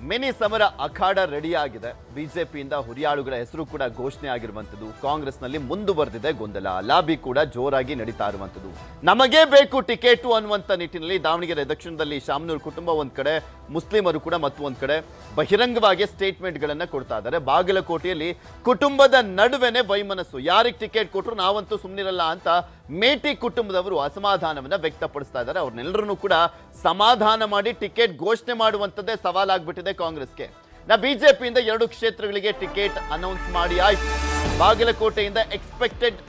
Mini ಸಮರ ಅಖಾಡ ready ಆಗಿದೆ. ಬಿಜೆಪಿಯಿಂದ ಹುರಿಯಾಳುಗಳ ಹೆಸರು ಕೂಡ ಘೋಷಣೆ ಆಗಿರುವಂತದ್ದು. ಕಾಂಗ್ರೆಸ್ನಲ್ಲಿ ಮುಂದುವರೆದಿದೆ ಗೊಂದಲ, ಲಾಬಿ ಕೂಡ ಜೋರಾಗಿ ನಡೀತಾ ಇರುವಂತದ್ದು. ನಮಗೆ ಬೇಕು ಟಿಕೆಟ್ ಅನ್ನುವಂತ ನಿಟ್ಟಿನಲ್ಲಿ ದಾವಣಗೆರೆ ದಕ್ಷಿಣದಲ್ಲಿ ಶಾಮನೂರು ಕುಟುಂಬ ಒಂದ್ ಕಡೆ, ಮುಸ್ಲಿಮರು ಕೂಡ ಮತ್ತೊಂದ್ ಕಡೆ ಬಹಿರಂಗವಾಗಿ ಸ್ಟೇಟ್ಮೆಂಟ್ ಗಳನ್ನ ಕೊಡ್ತಾ ಇದ್ದಾರೆ. ಬಾಗಲಕೋಟೆಯಲ್ಲಿ ಕುಟುಂಬದ ನಡುವೆನೆ ವೈಮನಸ್ಸು, ಯಾರಿಗೆ ಟಿಕೆಟ್ ಕೊಟ್ಟರು ನಾವಂತೂ ಸುಮ್ಮನಿರಲ್ಲ ಅಂತ ಮೇಟಿ ಕುಟುಂಬದವರು ಅಸಮಾಧಾನವನ್ನ ವ್ಯಕ್ತಪಡಿಸ್ತಾ ಇದ್ದಾರೆ. ಅವ್ರನ್ನೆಲ್ಲರನ್ನೂ ಕೂಡ ಸಮಾಧಾನ ಮಾಡಿ ಟಿಕೆಟ್ ಘೋಷಣೆ ಮಾಡುವಂತದ್ದೇ ಸವಾಲಾಗ್ಬಿಟ್ಟಿದೆ ಕಾಂಗ್ರೆಸ್ಗೆ. ಬಿಜೆಪಿಯಿಂದ 2 ಕ್ಷೇತ್ರಗಳಿಗೆ ಟಿಕೆಟ್ ಅನೌನ್ಸ್ ಮಾಡಿ ಆಯ್ತು. ಬಾಗಲಕೋಟೆಯಿಂದ ಎಕ್ಸ್ಪೆಕ್ಟೆಡ್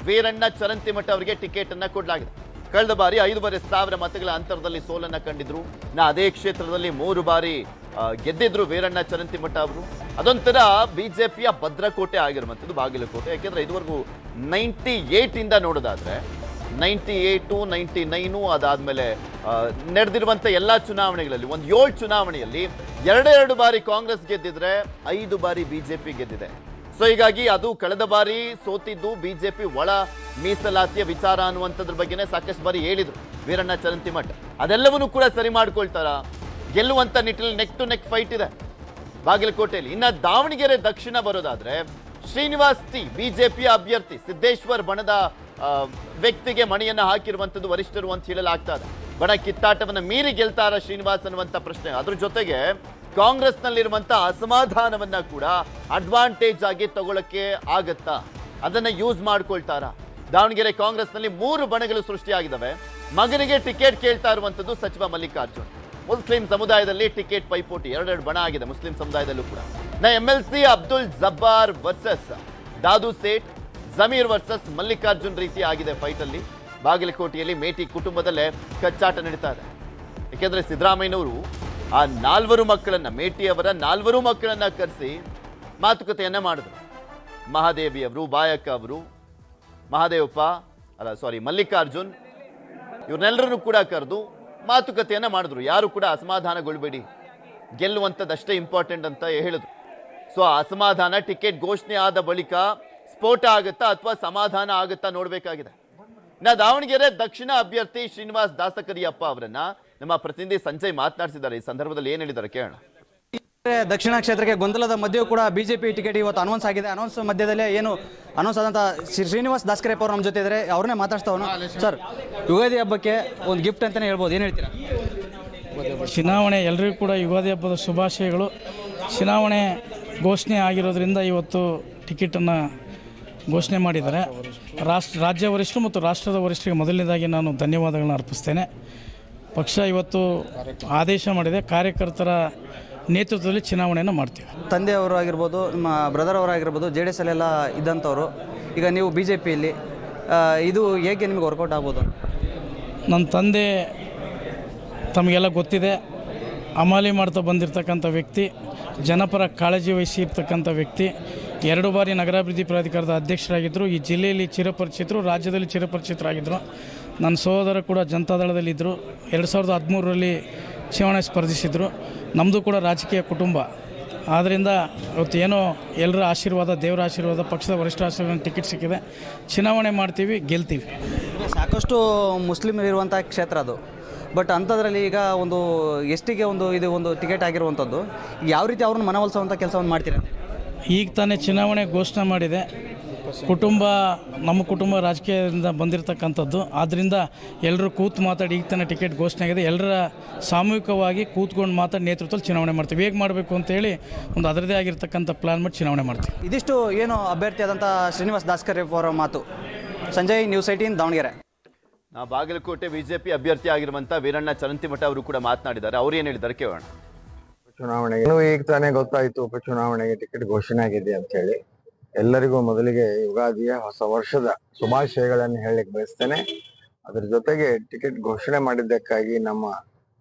ವೀರಣ್ಣ ಚರಂತಿಮಠ ಅವರಿಗೆ ಟಿಕೆಟ್ ಅನ್ನ ಕೊಡಲಾಗಿದೆ. ಕಳೆದ ಬಾರಿ 5,500 ಮತಗಳ ಅಂತರದಲ್ಲಿ ಸೋಲನ್ನ ಕಂಡಿದ್ರು. ಅದೇ ಕ್ಷೇತ್ರದಲ್ಲಿ 3 ಬಾರಿ ಗೆದ್ದಿದ್ರು ವೀರಣ್ಣ ಚರಂತಿಮಠ ಅವರು. ಅದೊಂಥರ ಬಿಜೆಪಿಯ ಭದ್ರಕೋಟೆ ಆಗಿರುವಂಥದ್ದು ಬಾಗಲಕೋಟೆ. ಯಾಕೆಂದ್ರೆ ಇದುವರೆಗೂ 98 ಇಂದ ನೋಡೋದಾದ್ರೆ 98, 99 ಅದಾದ್ಮೇಲೆ ನಡೆದಿರುವಂತ ಎಲ್ಲಾ ಚುನಾವಣೆಗಳಲ್ಲಿ ಒಂದು 7 ಚುನಾವಣೆಯಲ್ಲಿ 2 ಬಾರಿ ಕಾಂಗ್ರೆಸ್ ಗೆದ್ದಿದ್ರೆ 5 ಬಾರಿ ಬಿಜೆಪಿ ಗೆದ್ದಿದೆ. ಸೊ ಹೀಗಾಗಿ ಅದು ಕಳೆದ ಬಾರಿ ಸೋತಿದ್ದು ಬಿಜೆಪಿ ಒಳ ಮೀಸಲಾತಿಯ ವಿಚಾರ ಅನ್ನುವಂಥದ್ರ ಬಗ್ಗೆನೇ ಸಾಕಷ್ಟು ಬಾರಿ ಹೇಳಿದ್ರು ವೀರಣ್ಣ ಚರಂತಿಮಠ. ಅದೆಲ್ಲವನ್ನೂ ಕೂಡ ಸರಿ ಮಾಡ್ಕೊಳ್ತಾರ, ಗೆಲ್ಲುವಂತ ನಿಟ್ಟಿನಲ್ಲಿ ನೆಕ್ ಟು ನೆಕ್ ಫೈಟ್ ಇದೆ ಬಾಗಲಕೋಟೆಯಲ್ಲಿ. ಇನ್ನ ದಾವಣಗೆರೆ ದಕ್ಷಿಣ ಬರೋದಾದ್ರೆ ಶ್ರೀನಿವಾಸ್ ಟಿ ಬಿಜೆಪಿಯ ಅಭ್ಯರ್ಥಿ, ಸಿದ್ದೇಶ್ವರ್ ಬಣದ ವ್ಯಕ್ತಿಗೆ ಮಣಿಯನ್ನ ಹಾಕಿರುವಂತದ್ದು ವರಿಷ್ಠರು ಅಂತ ಹೇಳಲಾಗ್ತಾ ಇದೆ. ಬಣ ಕಿತ್ತಾಟವನ್ನ ಮೀರಿ ಗೆಲ್ತಾರ ಶ್ರೀನಿವಾಸ್ ಅನ್ನುವಂತ ಪ್ರಶ್ನೆ. ಅದ್ರ ಜೊತೆಗೆ ಕಾಂಗ್ರೆಸ್ ನಲ್ಲಿರುವಂತ ಅಸಮಾಧಾನವನ್ನ ಕೂಡ ಅಡ್ವಾಂಟೇಜ್ ಆಗಿ ತಗೊಳಕ್ಕೆ ಆಗತ್ತಾ, ಅದನ್ನ ಯೂಸ್ ಮಾಡ್ಕೊಳ್ತಾರ. ದಾವಣಗೆರೆ ಕಾಂಗ್ರೆಸ್ ನಲ್ಲಿ 3 ಬಣಗಳು ಸೃಷ್ಟಿಯಾಗಿದ್ದಾವೆ. ಮಗನಿಗೆ ಟಿಕೆಟ್ ಕೇಳ್ತಾ ಇರುವಂತದ್ದು ಸಚಿವ ಮಲ್ಲಿಕಾರ್ಜುನ್. ಮುಸ್ಲಿಂ ಸಮುದಾಯದಲ್ಲಿ ಟಿಕೆಟ್ ಪೈಪೋಟಿ 2 ಬಣ ಆಗಿದೆ ಮುಸ್ಲಿಂ ಸಮುದಾಯದಲ್ಲೂ ಕೂಡ. MLC Abdul Jabbar versus Dadu Sait, Zameer versus Mallikarjun ರೀತಿ ಆಗಿದೆ ಫೈಟ್ ಅಲ್ಲಿ. ಬಾಗಲಕೋಟೆಯಲ್ಲಿ ಮೇಟಿ ಕುಟುಂಬದಲ್ಲೇ ಕಚ್ಚಾಟ ನಡೀತಾ ಇದೆ. ಯಾಕೆಂದ್ರೆ ಸಿದ್ದರಾಮಯ್ಯನವರು ಆ 4 ಮಕ್ಕಳನ್ನ, ಮೇಟಿಯವರ 4 ಮಕ್ಕಳನ್ನ ಕರೆಸಿ ಮಾತುಕತೆಯನ್ನ ಮಾಡಿದ್ರು. ಮಹಾದೇವಿ ಅವರು, ಬಾಯಕ್ಕ ಅವರು, ಮಲ್ಲಿಕಾರ್ಜುನ್ ಇವ್ರನ್ನೆಲ್ಲರನ್ನು ಕೂಡ ಕರೆದು ಮಾತುಕತೆಯನ್ನ ಮಾಡಿದ್ರು. ಯಾರು ಕೂಡ ಅಸಮಾಧಾನಗೊಳ್ಬೇಡಿ, ಗೆಲ್ಲುವಂಥದ್ದಷ್ಟೇ ಇಂಪಾರ್ಟೆಂಟ್ ಅಂತ ಹೇಳಿದ್ರು. ಸೊ ಅಸಮಾಧಾನ ಟಿಕೆಟ್ ಘೋಷಣೆ ಆದ ಬಳಿಕ ಸ್ಫೋಟ ಆಗುತ್ತಾ ಅಥವಾ ಸಮಾಧಾನ ಆಗುತ್ತಾ ನೋಡ್ಬೇಕಾಗಿದೆ. ದಾವಣಗೆರೆ ದಕ್ಷಿಣ ಅಭ್ಯರ್ಥಿ ಶ್ರೀನಿವಾಸ್ ದಾಸಕರಿಯಪ್ಪ ಅವರನ್ನ ನಮ್ಮ ಪ್ರತಿನಿಧಿ ಸಂಜಯ್ ಮಾತನಾಡಿಸಿದ್ದಾರೆ. ಈ ಸಂದರ್ಭದಲ್ಲಿ ಏನ್ ಹೇಳಿದ್ದಾರೆ ಕೇಳೋಣ. ದಕ್ಷಿಣ ಕ್ಷೇತ್ರಕ್ಕೆ ಗೊಂದಲದ ಮಧ್ಯೆಯೂ ಕೂಡ ಬಿಜೆಪಿ ಟಿಕೆಟ್ ಇವತ್ತು ಅನೌನ್ಸ್ ಆಗಿದೆ. ಅನೌನ್ಸ್ ಮಧ್ಯದಲ್ಲೇ ಏನು ಅನೌನ್ಸ್ ಆದಂತ ಶ್ರೀನಿವಾಸ್ ದಾಸಕರಿಯಪ್ಪ ಅವರು ನಮ್ಮ ಜೊತೆ ಇದ್ದಾರೆ. ಅವ್ರನ್ನೇ ಮಾತಾಡ್ತಾವನು. ಸರ್, ಯುಗಾದಿ ಹಬ್ಬಕ್ಕೆ ಒಂದು ಗಿಫ್ಟ್ ಅಂತಾನೆ ಹೇಳ್ಬೋದು, ಏನ್ ಹೇಳ್ತೀರಾ? ಚುನಾವಣೆ ಎಲ್ಲರಿಗೂ ಕೂಡ ಯುಗಾದಿ ಹಬ್ಬದ ಶುಭಾಶಯಗಳು. ಚುನಾವಣೆ ಘೋಷಣೆ ಆಗಿರೋದ್ರಿಂದ ಇವತ್ತು ಟಿಕೆಟನ್ನು ಘೋಷಣೆ ಮಾಡಿದ್ದಾರೆ. ರಾಜ್ಯ ವರಿಷ್ಠರು ಮತ್ತು ರಾಷ್ಟ್ರದ ವರಿಷ್ಠರಿಗೆ ಮೊದಲನೇದಾಗಿ ನಾನು ಧನ್ಯವಾದಗಳನ್ನ ಅರ್ಪಿಸ್ತೇನೆ. ಪಕ್ಷ ಇವತ್ತು ಆದೇಶ ಮಾಡಿದೆ, ಕಾರ್ಯಕರ್ತರ ನೇತೃತ್ವದಲ್ಲಿ ಚುನಾವಣೆಯನ್ನು ಮಾಡ್ತೀವಿ. ತಂದೆಯವರು ಆಗಿರ್ಬೋದು, ನಿಮ್ಮ ಬ್ರದರ್ ಅವರಾಗಿರ್ಬೋದು, JDS ಅಲ್ಲೆಲ್ಲ ಇದ್ದಂಥವ್ರು, ಈಗ ನೀವು ಬಿಜೆಪಿಯಲ್ಲಿ, ಇದು ಹೇಗೆ ನಿಮಗೆ ವರ್ಕೌಟ್ ಆಗ್ಬೋದು? ನನ್ನ ತಂದೆ ತಮಗೆಲ್ಲ ಗೊತ್ತಿದೆ, ಅಮಾಲಿ ಮಾಡ್ತಾ ಬಂದಿರತಕ್ಕಂಥ ವ್ಯಕ್ತಿ, ಜನಪರ ಕಾಳಜಿ ವಹಿಸಿ ಇರ್ತಕ್ಕಂಥ ವ್ಯಕ್ತಿ. 2 ಬಾರಿ ನಗರಾಭಿವೃದ್ಧಿ ಪ್ರಾಧಿಕಾರದ ಅಧ್ಯಕ್ಷರಾಗಿದ್ದರು. ಈ ಜಿಲ್ಲೆಯಲ್ಲಿ ಚಿರಪರಿಚಿತರು, ರಾಜ್ಯದಲ್ಲಿ ಚಿರಪರಿಚಿತರಾಗಿದ್ದರು. ನನ್ನ ಸಹೋದರ ಕೂಡ ಜನತಾದಳದಲ್ಲಿದ್ದರು. 2013ರಲ್ಲಿ ಚುನಾವಣೆ ಸ್ಪರ್ಧಿಸಿದರು. ನಮ್ಮದು ಕೂಡ ರಾಜಕೀಯ ಕುಟುಂಬ. ಆದ್ದರಿಂದ ಇವತ್ತು ಏನೋ ಎಲ್ಲರ ಆಶೀರ್ವಾದ, ದೇವರ ಆಶೀರ್ವಾದ, ಪಕ್ಷದ ವರಿಷ್ಠ ಆಶೀರ್ವಾದ, ಟಿಕೆಟ್ ಸಿಕ್ಕಿದೆ. ಚುನಾವಣೆ ಮಾಡ್ತೀವಿ, ಗೆಲ್ತೀವಿ. ಸಾಕಷ್ಟು ಮುಸ್ಲಿಮರು ಇರುವಂಥ ಕ್ಷೇತ್ರ ಅದು. ಬಟ್ ಅಂಥದ್ರಲ್ಲಿ ಈಗ ಒಂದು ಎಷ್ಟಿಗೆ ಒಂದು ಟಿಕೆಟ್ ಆಗಿರುವಂಥದ್ದು, ಯಾವ ರೀತಿ ಅವ್ರನ್ನ ಮನವೊಲಿಸುವಂಥ ಕೆಲಸವನ್ನು ಮಾಡ್ತೀರಾ? ಈಗ ತಾನೇ ಚುನಾವಣೆ ಘೋಷಣೆ ಮಾಡಿದೆ. ನಮ್ಮ ಕುಟುಂಬ ರಾಜಕೀಯದಿಂದ ಬಂದಿರತಕ್ಕಂಥದ್ದು. ಆದ್ದರಿಂದ ಎಲ್ಲರೂ ಕೂತು ಮಾತಾಡಿ ಈಗ ತಾನೇ ಟಿಕೆಟ್ ಘೋಷಣೆ ಆಗಿದೆ. ಎಲ್ಲರ ಸಾಮೂಹಿಕವಾಗಿ ಕೂತ್ಕೊಂಡು ಮಾತಾಡಿ ನೇತೃತ್ವದಲ್ಲಿ ಚುನಾವಣೆ ಮಾಡ್ತೀವಿ. ಹೇಗೆ ಮಾಡಬೇಕು ಅಂತೇಳಿ ಒಂದು ಅದರದೇ ಆಗಿರ್ತಕ್ಕಂಥ ಪ್ಲಾನ್ ಮಾಡಿ ಚುನಾವಣೆ ಮಾಡ್ತೀವಿ. ಇದಿಷ್ಟು ಏನು ಅಭ್ಯರ್ಥಿ ಆದಂಥ ಶ್ರೀನಿವಾಸ್ ದಾಸಕರಿಯಪ್ಪ ಅವರ ಮಾತು. ಸಂಜಯ್, ನ್ಯೂಸ್ 18 ದಾವಣಗೆರೆ. ಬಾಗಲಕೋಟೆ ಬಿಜೆಪಿ ಅಭ್ಯರ್ಥಿ ಆಗಿರುವಂತ ವೀರಣ್ಣ ಚರಂತಿಮಠ ಅವರು ಕೂಡ ಮಾತನಾಡಿದ್ದಾರೆ. ಅವ್ರು ಏನ್ ಹೇಳಿದ್ದಾರೆ ಕೇಳೋಣ. ಚುನಾವಣೆಗೆ ಈಗ ತಾನೇ ಗೊತ್ತಾಯ್ತು ಉಪಚುನಾವಣೆಗೆ ಟಿಕೆಟ್ ಘೋಷಣೆ ಆಗಿದೆ ಅಂತ ಹೇಳಿ. ಎಲ್ಲರಿಗೂ ಮೊದಲಿಗೆ ಯುಗಾದಿಯ ಹೊಸ ವರ್ಷದ ಶುಭಾಶಯಗಳನ್ನು ಹೇಳಲಿಕ್ಕೆ ಬಯಸ್ತೇನೆ. ಅದ್ರ ಜೊತೆಗೆ ಟಿಕೆಟ್ ಘೋಷಣೆ ಮಾಡಿದ್ದಕ್ಕಾಗಿ ನಮ್ಮ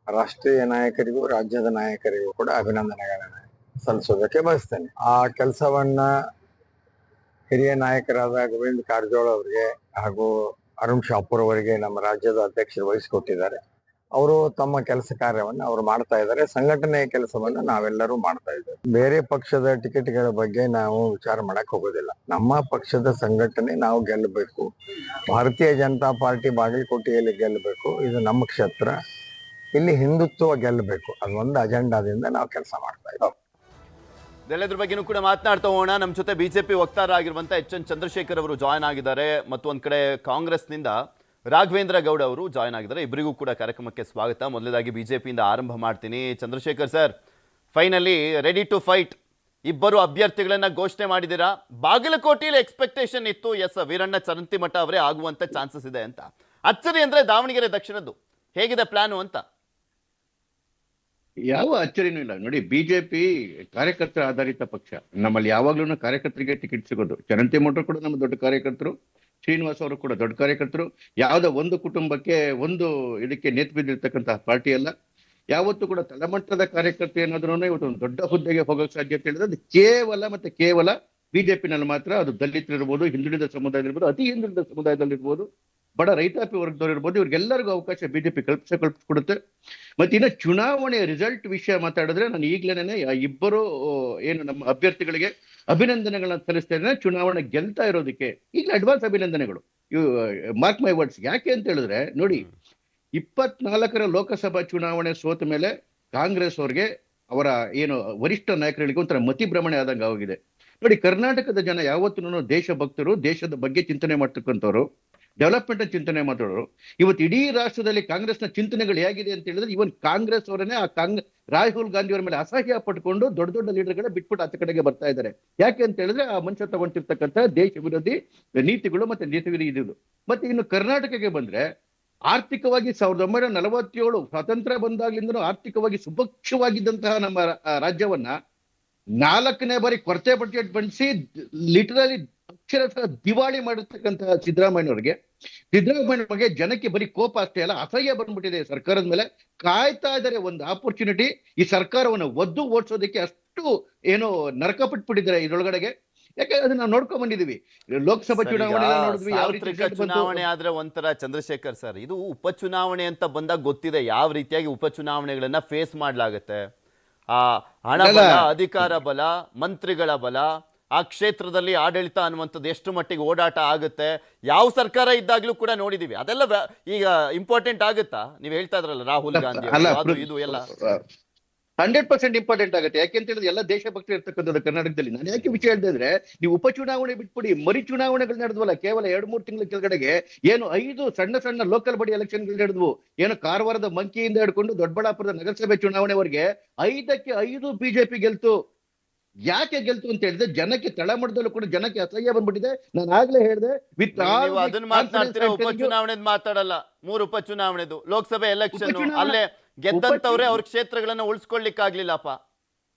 ರಾಷ್ಟ್ರೀಯ ನಾಯಕರಿಗೂ ರಾಜ್ಯದ ನಾಯಕರಿಗೂ ಕೂಡ ಅಭಿನಂದನೆಗಳನ್ನ ಸಲ್ಲಿಸೋದಕ್ಕೆ ಬಯಸ್ತೇನೆ. ಆ ಕೆಲಸವನ್ನ ಹಿರಿಯ ನಾಯಕರಾದ ಗೋವಿಂದ ಕಾರಜೋಳ ಅವರಿಗೆ ಹಾಗೂ ಅರುಣ್ ಶಾಪುರ್ ಅವರಿಗೆ ನಮ್ಮ ರಾಜ್ಯದ ಅಧ್ಯಕ್ಷರು ವಹಿಸಿಕೊಟ್ಟಿದ್ದಾರೆ. ಅವರು ತಮ್ಮ ಕೆಲಸ ಕಾರ್ಯವನ್ನು ಅವರು ಮಾಡ್ತಾ ಇದ್ದಾರೆ. ಸಂಘಟನೆಯ ಕೆಲಸವನ್ನ ನಾವೆಲ್ಲರೂ ಮಾಡ್ತಾ ಇದ್ದೇವೆ. ಬೇರೆ ಪಕ್ಷದ ಟಿಕೆಟ್ಗಳ ಬಗ್ಗೆ ನಾವು ವಿಚಾರ ಮಾಡಕ್ ಹೋಗೋದಿಲ್ಲ. ನಮ್ಮ ಪಕ್ಷದ ಸಂಘಟನೆ ನಾವು ಗೆಲ್ಲಬೇಕು. ಭಾರತೀಯ ಜನತಾ ಪಾರ್ಟಿ ಬಾಗಲಕೋಟೆಯಲ್ಲಿ ಗೆಲ್ಲಬೇಕು. ಇದು ನಮ್ಮ ಕ್ಷೇತ್ರ. ಇಲ್ಲಿ ಹಿಂದುತ್ವ ಗೆಲ್ಲಬೇಕು, ಅದೊಂದು ಅಜೆಂಡಾದಿಂದ ನಾವು ಕೆಲಸ ಮಾಡ್ತಾ ಇದ್ದೀವಿ. ಇದೆಲ್ಲದ್ರ ಬಗ್ಗೆನೂ ಕೂಡ ಮಾತನಾಡ್ತಾ ಹೋಗೋಣ. ನಮ್ಮ ಜೊತೆ ಬಿಜೆಪಿ ವಕ್ತಾರ ಆಗಿರುವಂತ ಎಚ್.ಎನ್. ಚಂದ್ರಶೇಖರ್ ಅವರು ಜಾಯ್ನ್ ಆಗಿದ್ದಾರೆ, ಮತ್ತು ಒಂದ್ ಕಡೆ ಕಾಂಗ್ರೆಸ್ನಿಂದ ರಾಘವೇಂದ್ರ ಗೌಡ ಅವರು ಜಾಯ್ನ್ ಆಗಿದ್ದಾರೆ. ಇಬ್ಬರಿಗೂ ಕೂಡ ಕಾರ್ಯಕ್ರಮಕ್ಕೆ ಸ್ವಾಗತ. ಮೊದಲನೇದಾಗಿ ಬಿಜೆಪಿಯಿಂದ ಆರಂಭ ಮಾಡ್ತೀನಿ. Chandrashekhar sir, finally ready to fight, ಇಬ್ಬರು ಅಭ್ಯರ್ಥಿಗಳನ್ನ ಘೋಷಣೆ ಮಾಡಿದ್ದೀರಾ. ಬಾಗಲಕೋಟೆಯಲ್ಲಿ ಎಕ್ಸ್ಪೆಕ್ಟೇಷನ್ ಇತ್ತು, ಎಸ್ ವೀರಣ್ಣ ಚರಂತಿಮಠ ಅವರೇ ಆಗುವಂತ ಚಾನ್ಸಸ್ ಇದೆ ಅಂತ. ಅಚ್ಚರಿ ಅಂದ್ರೆ ದಾವಣಗೆರೆ ದಕ್ಷಿಣದ್ದು, ಹೇಗಿದೆ ಪ್ಲಾನು ಅಂತ? ಯಾವ ಅಚ್ಚರಿನೂ ಇಲ್ಲ ನೋಡಿ. ಬಿಜೆಪಿ ಕಾರ್ಯಕರ್ತರ ಆಧಾರಿತ ಪಕ್ಷ. ನಮ್ಮಲ್ಲಿ ಯಾವಾಗ್ಲೂ ಕಾರ್ಯಕರ್ತರಿಗೆ ಟಿಕೆಟ್ ಸಿಗೋದು. ಚರಂತಿಮಠರು ಕೂಡ ನಮ್ಮ ದೊಡ್ಡ ಕಾರ್ಯಕರ್ತರು, ಶ್ರೀನಿವಾಸ್ ಅವರು ಕೂಡ ದೊಡ್ಡ ಕಾರ್ಯಕರ್ತರು. ಯಾವುದೋ ಒಂದು ಕುಟುಂಬಕ್ಕೆ ಒಂದು ಇದಕ್ಕೆ ನೇತು ಬಿದ್ದಿರ್ತಕ್ಕಂತಹ ಪಾರ್ಟಿ ಅಲ್ಲ. ಯಾವತ್ತೂ ಕೂಡ ತಳಮಟ್ಟದ ಕಾರ್ಯಕರ್ತ ಏನಾದ್ರೂ ಇವತ್ತು ಒಂದು ದೊಡ್ಡ ಹುದ್ದೆಗೆ ಹೋಗೋಕೆ ಸಾಧ್ಯತೆ ಹೇಳಿದ್ರೆ ಅದು ಕೇವಲ ಮತ್ತೆ ಕೇವಲ ಬಿಜೆಪಿನಲ್ಲಿ ಮಾತ್ರ. ಅದು ದಲಿತರಿರ್ಬೋದು, ಹಿಂದುಳಿದ ಸಮುದಾಯದಲ್ಲಿರ್ಬೋದು, ಅತಿ ಹಿಂದುಳಿದ ಸಮುದಾಯದಲ್ಲಿರ್ಬೋದು, ಬಡ ರೈತಾಪಿ ವರ್ಗದವ್ರು ಇರ್ಬೋದು, ಇವ್ರಿಗೆಲ್ಲರಿಗೂ ಅವಕಾಶ ಬಿಜೆಪಿ ಕಲ್ಪಿಸ್ಕೊಡುತ್ತೆ. ಮತ್ತೆ ಇನ್ನು ಚುನಾವಣೆಯ ರಿಸಲ್ಟ್ ವಿಷಯ ಮಾತಾಡಿದ್ರೆ ನಾನು ಈಗ್ಲೇನೆ ಇಬ್ಬರು ಏನು ನಮ್ಮ ಅಭ್ಯರ್ಥಿಗಳಿಗೆ ಅಭಿನಂದನೆಗಳನ್ನ ಸಲ್ಲಿಸ್ತಾ ಇದ್ದೇನೆ. ಚುನಾವಣೆ ಗೆಲ್ತಾ ಇರೋದಕ್ಕೆ ಈಗಲೇ ಅಡ್ವಾನ್ಸ್ ಅಭಿನಂದನೆಗಳು. ಇವು ಮಾರ್ಕ್ ಮೈ ವರ್ಡ್ಸ್. ಯಾಕೆ ಅಂತ ಹೇಳಿದ್ರೆ ನೋಡಿ, 24ರ ಲೋಕಸಭಾ ಚುನಾವಣೆ ಸೋತ ಮೇಲೆ ಕಾಂಗ್ರೆಸ್ ಅವ್ರಿಗೆ ಅವರ ಏನು ವರಿಷ್ಠ ನಾಯಕರಿಗೆ ಒಂಥರ ಮತಿಭ್ರಮಣೆ ಆದಂಗೆ ಆಗಿದೆ. ನೋಡಿ, ಕರ್ನಾಟಕದ ಜನ ಯಾವತ್ತೂ ದೇಶ ಭಕ್ತರು, ದೇಶದ ಬಗ್ಗೆ ಚಿಂತನೆ ಮಾಡ್ತಕ್ಕಂಥವ್ರು, ಡೆವಲಪ್ಮೆಂಟ್ ಚಿಂತನೆ ಮಾಡೋರು. ಇವತ್ತು ಇಡೀ ರಾಷ್ಟ್ರದಲ್ಲಿ ಕಾಂಗ್ರೆಸ್ನ ಚಿಂತನೆಗಳು ಹೇಗಿದೆ ಅಂತ ಹೇಳಿದ್ರೆ, ಇವನ್ ಕಾಂಗ್ರೆಸ್ ಅವರನ್ನೇ ರಾಹುಲ್ ಗಾಂಧಿ ಅವರ ಮೇಲೆ ಅಸಹ್ಯ ಪಟ್ಕೊಂಡು ದೊಡ್ಡ ದೊಡ್ಡ ಲೀಡರ್ಗಳ ಬಿಟ್ಬಿಟ್ಟು ಆತ ಕಡೆಗೆ ಬರ್ತಾ ಇದ್ದಾರೆ. ಯಾಕೆ ಅಂತ ಹೇಳಿದ್ರೆ ಆ ಮನುಷ್ಯ ತಗೊಂಡಿರ್ತಕ್ಕಂಥ ದೇಶ ವಿರೋಧಿ ನೀತಿಗಳು ಮತ್ತೆ ದೇಶ ವಿರೋಧಿ ಇದು. ಮತ್ತೆ ಇನ್ನು ಕರ್ನಾಟಕಕ್ಕೆ ಬಂದ್ರೆ ಆರ್ಥಿಕವಾಗಿ 1947 ಸ್ವಾತಂತ್ರ್ಯ ಬಂದಾಗ್ಲಿಂದನೂ ಆರ್ಥಿಕವಾಗಿ ಸುಭಿಕ್ಷವಾಗಿದ್ದಂತಹ ನಮ್ಮ ರಾಜ್ಯವನ್ನ 4ನೇ ಬಾರಿ ಕೊರತೆ ಬಜೆಟ್ ಬಂಧಿಸಿ ಲಿಟರಲಿ ಅಕ್ಷರಶಃ ದಿವಾಳಿ ಮಾಡಿರ್ತಕ್ಕಂತಹ ಸಿದ್ದರಾಮಯ್ಯವ್ರಿಗೆ ಬಗ್ಗೆ ಜನಕ್ಕೆ ಬರೀ ಕೋಪ ಅಷ್ಟೇ ಅಲ್ಲ, ಅಸಹ್ಯ ಬಂದ್ಬಿಟ್ಟಿದೆ ಸರ್ಕಾರದ ಮೇಲೆ. ಕಾಯ್ತಾ ಇದ್ದಾರೆ ಒಂದು ಆಪರ್ಚುನಿಟಿ ಈ ಸರ್ಕಾರವನ್ನು ಒದ್ದು ಓಡಿಸೋದಕ್ಕೆ. ಅಷ್ಟು ಏನೋ ನರಕ ಪಟ್ಬಿಟ್ಟಿದ್ದಾರೆ ಇದ್ರೊಳಗಡೆಗೆ. ಯಾಕೆ ಅದನ್ನ ನಾವು ನೋಡ್ಕೊಂಡ್ ಬಂದಿದೀವಿ. ಲೋಕಸಭಾ ಚುನಾವಣೆ ನೋಡಿದ್ವಿ, ಯಾವ ರೀತಿ ಚುನಾವಣೆ ಆದ್ರೆ ಒಂಥರ ಚಂದ್ರಶೇಖರ್ ಸರ್, ಇದು ಉಪಚುನಾವಣೆ ಅಂತ ಬಂದಾಗ ಗೊತ್ತಿದೆ ಯಾವ ರೀತಿಯಾಗಿ ಉಪಚುನಾವಣೆಗಳನ್ನ ಫೇಸ್ ಮಾಡ್ಲಾಗತ್ತೆ. ಆ ಹಣ ಬಲ, ಅಧಿಕಾರ ಬಲ, ಮಂತ್ರಿಗಳ ಬಲ, ಆ ಕ್ಷೇತ್ರದಲ್ಲಿ ಆಡಳಿತ ಅನ್ನುವಂಥದ್ದು ಎಷ್ಟು ಮಟ್ಟಿಗೆ ಓಡಾಟ ಆಗುತ್ತೆ. ಯಾವ ಸರ್ಕಾರ ಇದ್ದಾಗ್ಲೂ ಕೂಡ ನೋಡಿದೀವಿ. ಅದೆಲ್ಲ ಈಗ ಇಂಪಾರ್ಟೆಂಟ್ ಆಗುತ್ತಾ? ನೀವು ಹೇಳ್ತಾ ಇದ್ರಲ್ಲ ರಾಹುಲ್ ಗಾಂಧಿ ಅದು ಇದು ಎಲ್ಲ 100% ಇಂಪಾರ್ಟೆಂಟ್ ಆಗುತ್ತೆ. ಯಾಕೆ ಅಂತ ಹೇಳಿದ್ರೆ ಎಲ್ಲ ದೇಶಭಕ್ತಿ ಇರ್ತಕ್ಕಂಥದ್ದು ಕರ್ನಾಟಕದಲ್ಲಿ. ನಾನು ಯಾಕೆ ವಿಷಯ ಹೇಳಿದೆ ಅಂದ್ರೆ, ನೀವು ಉಪಚುನಾವಣೆ ಬಿಟ್ಬಿಡಿ, ಮರಿ ಚುನಾವಣೆಗಳು ನಡೆದ್ವಲ್ಲ ಕೇವಲ 2-3 ತಿಂಗಳ ಕೆಳಗಡೆಗೆ. ಏನು 5 ಸಣ್ಣ ಸಣ್ಣ ಲೋಕಲ್ ಬಾಡಿ ಎಲೆಕ್ಷನ್ಗಳು ನಡೆದ್ವು. ಏನು ಕಾರವಾರದ ಮಂಕಿಯಿಂದ ಹಿಡ್ಕೊಂಡು ದೊಡ್ಡಬಳ್ಳಾಪುರದ ನಗರಸಭೆ ಚುನಾವಣೆವರೆಗೆ 5ಕ್ಕೆ 5 ಬಿಜೆಪಿ ಗೆಲ್ತು. ಯಾಕೆ ಗೆಲ್ತು ಅಂತ ಹೇಳಿದ್ರೆ, ಜನಕ್ಕೆ ತಳಮಟ್ಟದಲ್ಲೂ ಕೂಡ ಜನಕ್ಕೆ ಅಸಹ್ಯ ಬಂದ್ಬಿಟ್ಟಿದೆ. ನಾನು ಆಗ್ಲೇ ಹೇಳಿದೆ, ವಿತ್ ಅದನ್ನ ಮಾತನಾಡ್ತೀರಾ, ಉಪಚುನಾವಣೆ ಮಾತಾಡಲ್ಲ. 3 ಉಪಚುನಾವಣೆದು ಲೋಕಸಭೆ ಎಲೆಕ್ಷನ್ ಅಲ್ಲೇ ಗೆದ್ದಂತವ್ರೆ ಅವ್ರ ಕ್ಷೇತ್ರಗಳನ್ನ ಉಳಿಸ್ಕೊಳ್ಳಿಕ್ಕಾಗ್ಲಿಲ್ಲಪ್ಪ.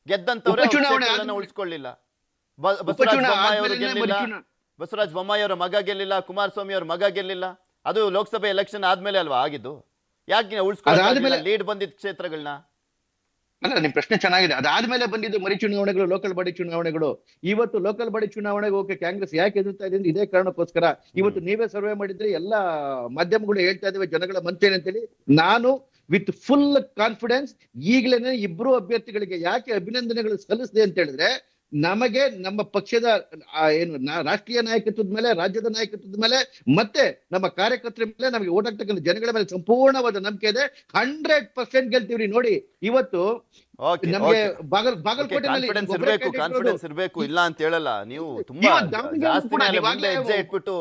ಗೆದ್ದಂತವ್ರೆ ಕ್ಷೇತ್ರಗಳನ್ನ ಉಳಿಸ್ಕೊಳ್ಳಿಲ್ಲ. ಬಸವರಾಜ ಬೊಮ್ಮಾಯಿ ಅವರು ಗೆಲ್ಲಿಲ್ಲ, ಬಸವರಾಜ ಬೊಮ್ಮಾಯಿ ಅವರ ಮಗ ಗೆಲ್ಲಿಲ್ಲ, ಕುಮಾರಸ್ವಾಮಿ ಅವ್ರ ಮಗ ಗೆಲ್ಲಿಲ್ಲ. ಅದು ಲೋಕಸಭೆ ಎಲೆಕ್ಷನ್ ಆದ್ಮೇಲೆ ಅಲ್ವಾ ಆಗಿದ್ದು? ಯಾಕೆ ಉಳಿಸ್ಕೊಳ್ಳ ಲೀಡ್ ಬಂದಿದ್ದ ಕ್ಷೇತ್ರಗಳನ್ನ? ಅಲ್ಲ, ನಿಮ್ ಪ್ರಶ್ನೆ ಚೆನ್ನಾಗಿದೆ. ಅದಾದ್ಮೇಲೆ ಬಂದಿದ್ದು ಮರಿ ಚುನಾವಣೆಗಳು, ಲೋಕಲ್ ಬಾಡಿ ಚುನಾವಣೆಗಳು. ಇವತ್ತು ಲೋಕಲ್ ಬಾಡಿ ಚುನಾವಣೆಗೆ ಹೋಗಿ ಕಾಂಗ್ರೆಸ್ ಯಾಕೆ ಎದುರ್ತಾ ಇದೆ ಅಂದ್ರೆ ಇದೇ ಕಾರಣಕ್ಕೋಸ್ಕರ. ಇವತ್ತು ನೀವೇ ಸರ್ವೆ ಮಾಡಿದ್ರೆ ಎಲ್ಲಾ ಮಾಧ್ಯಮಗಳು ಹೇಳ್ತಾ ಇದಾವೆ ಜನಗಳ ಮನಸ್ಸೇನೆ ಅಂತೇಳಿ. ನಾನು ವಿತ್ ಫುಲ್ ಕಾನ್ಫಿಡೆನ್ಸ್ ಈಗಲೇ ಇಬ್ರು ಅಭ್ಯರ್ಥಿಗಳಿಗೆ ಯಾಕೆ ಅಭಿನಂದನೆಗಳು ಸಲ್ಲಿಸಿದೆ ಅಂತ ಹೇಳಿದ್ರೆ, ನಮಗೆ ನಮ್ಮ ಪಕ್ಷದ ಏನು ರಾಷ್ಟ್ರೀಯ ನಾಯಕತ್ವದ ಮೇಲೆ, ರಾಜ್ಯದ ನಾಯಕತ್ವದ ಮೇಲೆ, ಮತ್ತೆ ನಮ್ಮ ಕಾರ್ಯಕರ್ತರ ಮೇಲೆ, ನಮಗೆ ಓಟ್ ಹಾಕ್ತಕ್ಕಂಥ ಜನಗಳ ಮೇಲೆ ಸಂಪೂರ್ಣವಾದ ನಂಬಿಕೆ ಇದೆ. 100% ಗೆಲ್ತೀವ್ರಿ. ನೋಡಿ, ಇವತ್ತು ನಮಗೆ ಬಾಗಲಕೋಟೆನಲ್ಲಿ ಕಾನ್ಫಿಡೆನ್ಸ್ ಇರಬೇಕು, ಇಲ್ಲ ಅಂತ ಹೇಳಲ್ಲ. ನೀವು ತುಂಬಾ ಜಾಸ್ತಿ ಹೆಜ್ಜೆ ಇಟ್ಬಿಟ್ಟು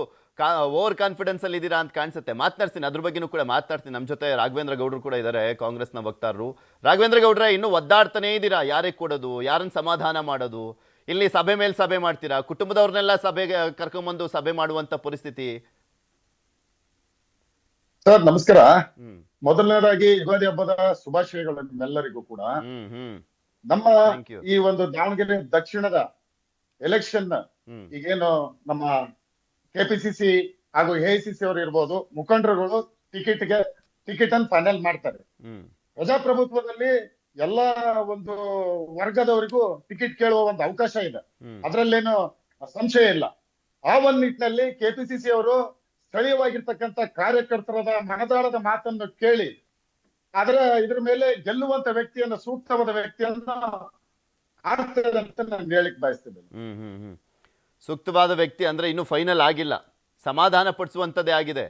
ಓವರ್ ಕಾನ್ಫಿಡೆನ್ಸ್ ಅಲ್ಲಿ ಇದ್ದೀರಾ ಅಂತ ಕಾಣಿಸುತ್ತೆ. ಮಾತನಾಡ್ತೀನಿ, ಅದ್ರ ಬಗ್ಗೆನೂ ಕೂಡ ಮಾತನಾಡ್ತೀನಿ. ನಮ್ಮ ಜೊತೆ ರಾಘವೇಂದ್ರ ಗೌಡರು ಕೂಡ ಇದ್ದಾರೆ, ಕಾಂಗ್ರೆಸ್ನ ವಕ್ತಾರರು. ರಾಘವೇಂದ್ರ ಗೌಡ್ರೆ, ಇನ್ನೂ ಒದ್ದಾಡ್ತಾನೆ ಇದ್ದೀರಾ, ಯಾರಿಗೆ ಕೊಡೋದು, ಯಾರನ್ನ ಸಮಾಧಾನ ಮಾಡೋದು? ಇಲ್ಲಿ ಸಭೆ ಮೇಲೆ ಸಭೆ ಮಾಡ್ತೀರಾ, ಕುಟುಂಬದವ್ರನ್ನೆಲ್ಲ ಸಭೆಗೆ ಕರ್ಕೊಂಡ್ಬಂದು ಸಭೆ ಮಾಡುವಂತ ಪರಿಸ್ಥಿತಿ. ಸರ್ ನಮಸ್ಕಾರ. ಮೊದಲನೇದಾಗಿ ಯುಗಾದಿ ಹಬ್ಬದ ಶುಭಾಶಯಗಳು ನಿಮ್ಮೆಲ್ಲರಿಗೂ ಕೂಡ. ನಮ್ಮ ಈ ಒಂದು ದಾವಣಗೆರೆ ದಕ್ಷಿಣದ ಎಲೆಕ್ಷನ್ ಈಗೇನು ನಮ್ಮ ಕೆಪಿಸಿಸಿ ಹಾಗೂ ಎಐಸಿಸಿ ಅವರು ಇರ್ಬೋದು, ಮುಖಂಡರುಗಳು ಟಿಕೆಟ್ ಅನ್ನು ಫೈನಲ್ ಮಾಡ್ತಾರೆ. ಪ್ರಜಾಪ್ರಭುತ್ವದಲ್ಲಿ ಎಲ್ಲಾ ಒಂದು ವರ್ಗದವರಿಗೂ ಟಿಕೆಟ್ ಕೇಳುವ ಒಂದು ಅವಕಾಶ ಇದೆ, ಅದ್ರಲ್ಲೇನು ಸಂಶಯ ಇಲ್ಲ. ಆ ಒಂದ್ ನಿಟ್ಟಿನಲ್ಲಿ ಕೆಪಿಸಿಸಿ ಅವರು ಸ್ಥಳೀಯವಾಗಿರ್ತಕ್ಕಂಥ ಕಾರ್ಯಕರ್ತರ ಮನದಾಳದ ಮಾತನ್ನು ಕೇಳಿ ಇದ್ರ ಮೇಲೆ ಗೆಲ್ಲುವಂತ ವ್ಯಕ್ತಿಯನ್ನ, ಸೂಕ್ತವಾದ ವ್ಯಕ್ತಿಯನ್ನ ಆಡ್ತದೆ ಅಂತ ನಾನು ಹೇಳಿಕ್ ಬಯಸ್ತಿದ್ದೇನೆ. ಸೂಕ್ತವಾದ ವ್ಯಕ್ತಿ ಅಂದ್ರೆ ಇನ್ನು ಫೈನಲ್ ಆಗಿಲ್ಲ, ಸಮಾಧಾನ ಪಡಿಸುವಂತದ್ದೇ ಆಗಿದೆ.